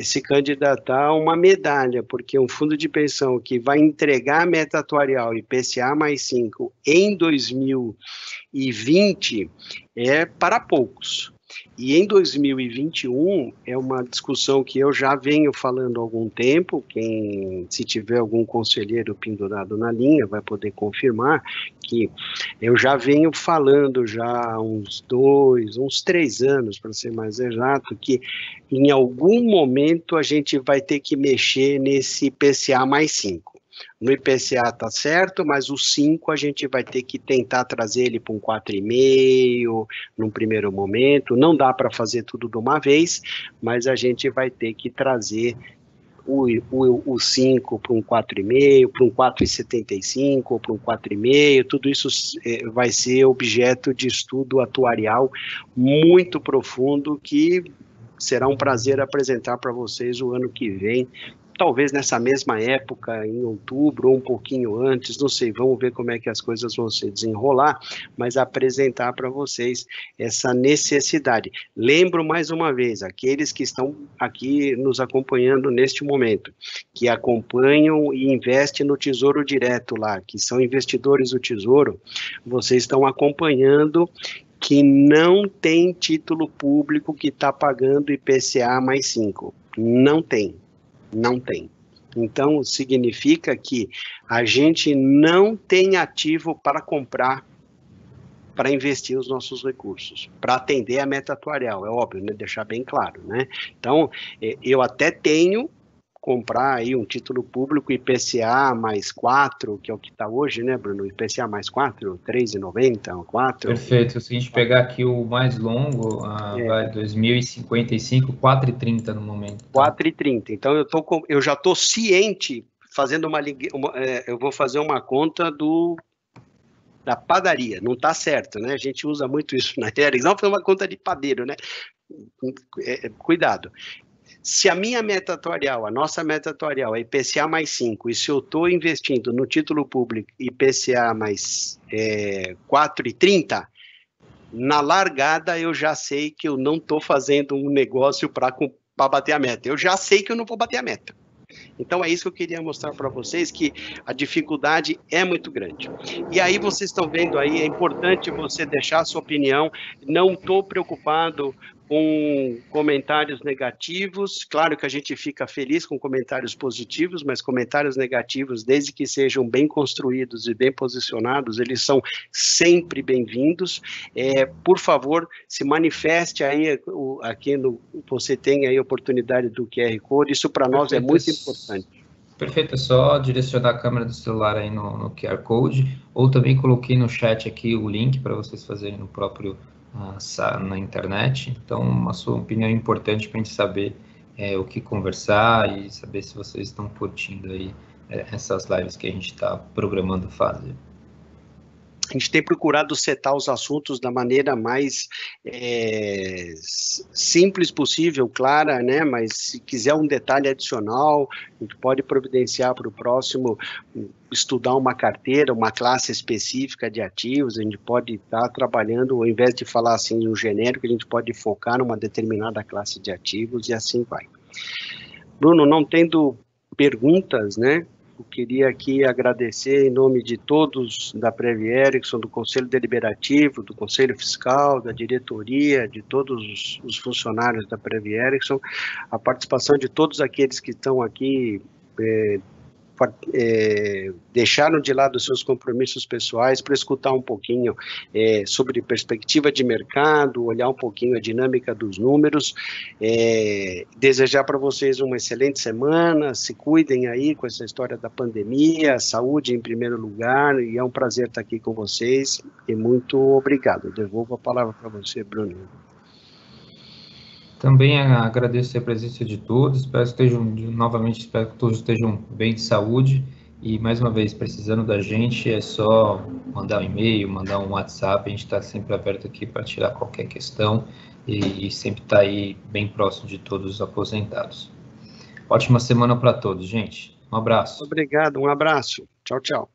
se candidatar a uma medalha, porque um fundo de pensão que vai entregar a meta atuarial IPCA mais 5 em 2020 é para poucos. E em 2021 é uma discussão que eu já venho falando há algum tempo, se tiver algum conselheiro pendurado na linha vai poder confirmar, que eu já venho falando já há uns 3 anos, para ser mais exato, que em algum momento a gente vai ter que mexer nesse IPCA mais 5. No IPCA está certo, mas o 5 a gente vai ter que tentar trazer ele para um 4,5 num primeiro momento. Não dá para fazer tudo de uma vez, mas a gente vai ter que trazer o 5 para um 4,5, para um 4,75 ou para um 4,5, tudo isso vai ser objeto de estudo atuarial muito profundo que será um prazer apresentar para vocês o ano que vem, talvez nessa mesma época, em outubro, ou um pouquinho antes, não sei, vamos ver como é que as coisas vão se desenrolar, mas apresentar para vocês essa necessidade. Lembro mais uma vez, aqueles que estão aqui nos acompanhando neste momento, que acompanham e investem no Tesouro Direto lá, que são investidores do Tesouro, vocês estão acompanhando que não tem título público que está pagando IPCA mais 5. Não tem. Não tem. Então, significa que a gente não tem ativo para comprar, para investir os nossos recursos, para atender a meta atuarial, é óbvio, né? Deixar bem claro, né? Então, eu até tenho comprar aí um título público IPCA mais 4, que é o que está hoje, né, Bruno? IPCA mais 4, 3,90, 4. Perfeito. Se a gente pegar aqui o mais longo, vai 2055, 4,30 no momento. Tá? 4,30. Então, eu já estou ciente, fazendo eu vou fazer uma conta da padaria, não está certo, né? A gente usa muito isso na Ericsson, não foi uma conta de padeiro, né? Cuidado. Se a minha meta atuarial, a nossa meta atuarial é IPCA mais 5, e se eu estou investindo no título público IPCA mais 4,30, na largada eu já sei que eu não estou fazendo um negócio para bater a meta. Eu já sei que eu não vou bater a meta. Então, é isso que eu queria mostrar para vocês, que a dificuldade é muito grande. E aí, vocês estão vendo aí, é importante você deixar a sua opinião. Não estou preocupado com comentários negativos. Claro que a gente fica feliz com comentários positivos, mas comentários negativos, desde que sejam bem construídos e bem posicionados, eles são sempre bem-vindos. Por favor, se manifeste aí, você tem aí a oportunidade do QR Code, isso para nós é muito importante. Perfeito, é só direcionar a câmera do celular aí no QR Code, ou também coloquei no chat aqui o link para vocês fazerem no próprio na internet. Então, a sua opinião é importante para a gente saber o que conversar e saber se vocês estão curtindo aí essas lives que a gente está programando fazer. A gente tem procurado setar os assuntos da maneira mais simples possível, clara, né? Mas se quiser um detalhe adicional, a gente pode providenciar para o próximo estudar uma carteira, uma classe específica de ativos. A gente pode estar trabalhando, ao invés de falar assim no genérico, a gente pode focar numa determinada classe de ativos e assim vai. Bruno, não tendo perguntas, né? Eu queria aqui agradecer em nome de todos da Prev Ericsson, do Conselho Deliberativo, do Conselho Fiscal, da diretoria, de todos os funcionários da Prev Ericsson, a participação de todos aqueles que estão aqui, deixaram de lado os seus compromissos pessoais para escutar um pouquinho sobre perspectiva de mercado, olhar um pouquinho a dinâmica dos números, desejar para vocês uma excelente semana, se cuidem aí com essa história da pandemia, saúde em primeiro lugar, e é um prazer estar aqui com vocês, e muito obrigado. Eu devolvo a palavra para você, Bruno. Também agradeço a presença de todos, espero que todos estejam bem de saúde, e mais uma vez, precisando da gente, é só mandar um e-mail, mandar um WhatsApp, a gente está sempre aberto aqui para tirar qualquer questão, e sempre está aí bem próximo de todos os aposentados. Ótima semana para todos, gente. Um abraço. Obrigado, um abraço. Tchau, tchau.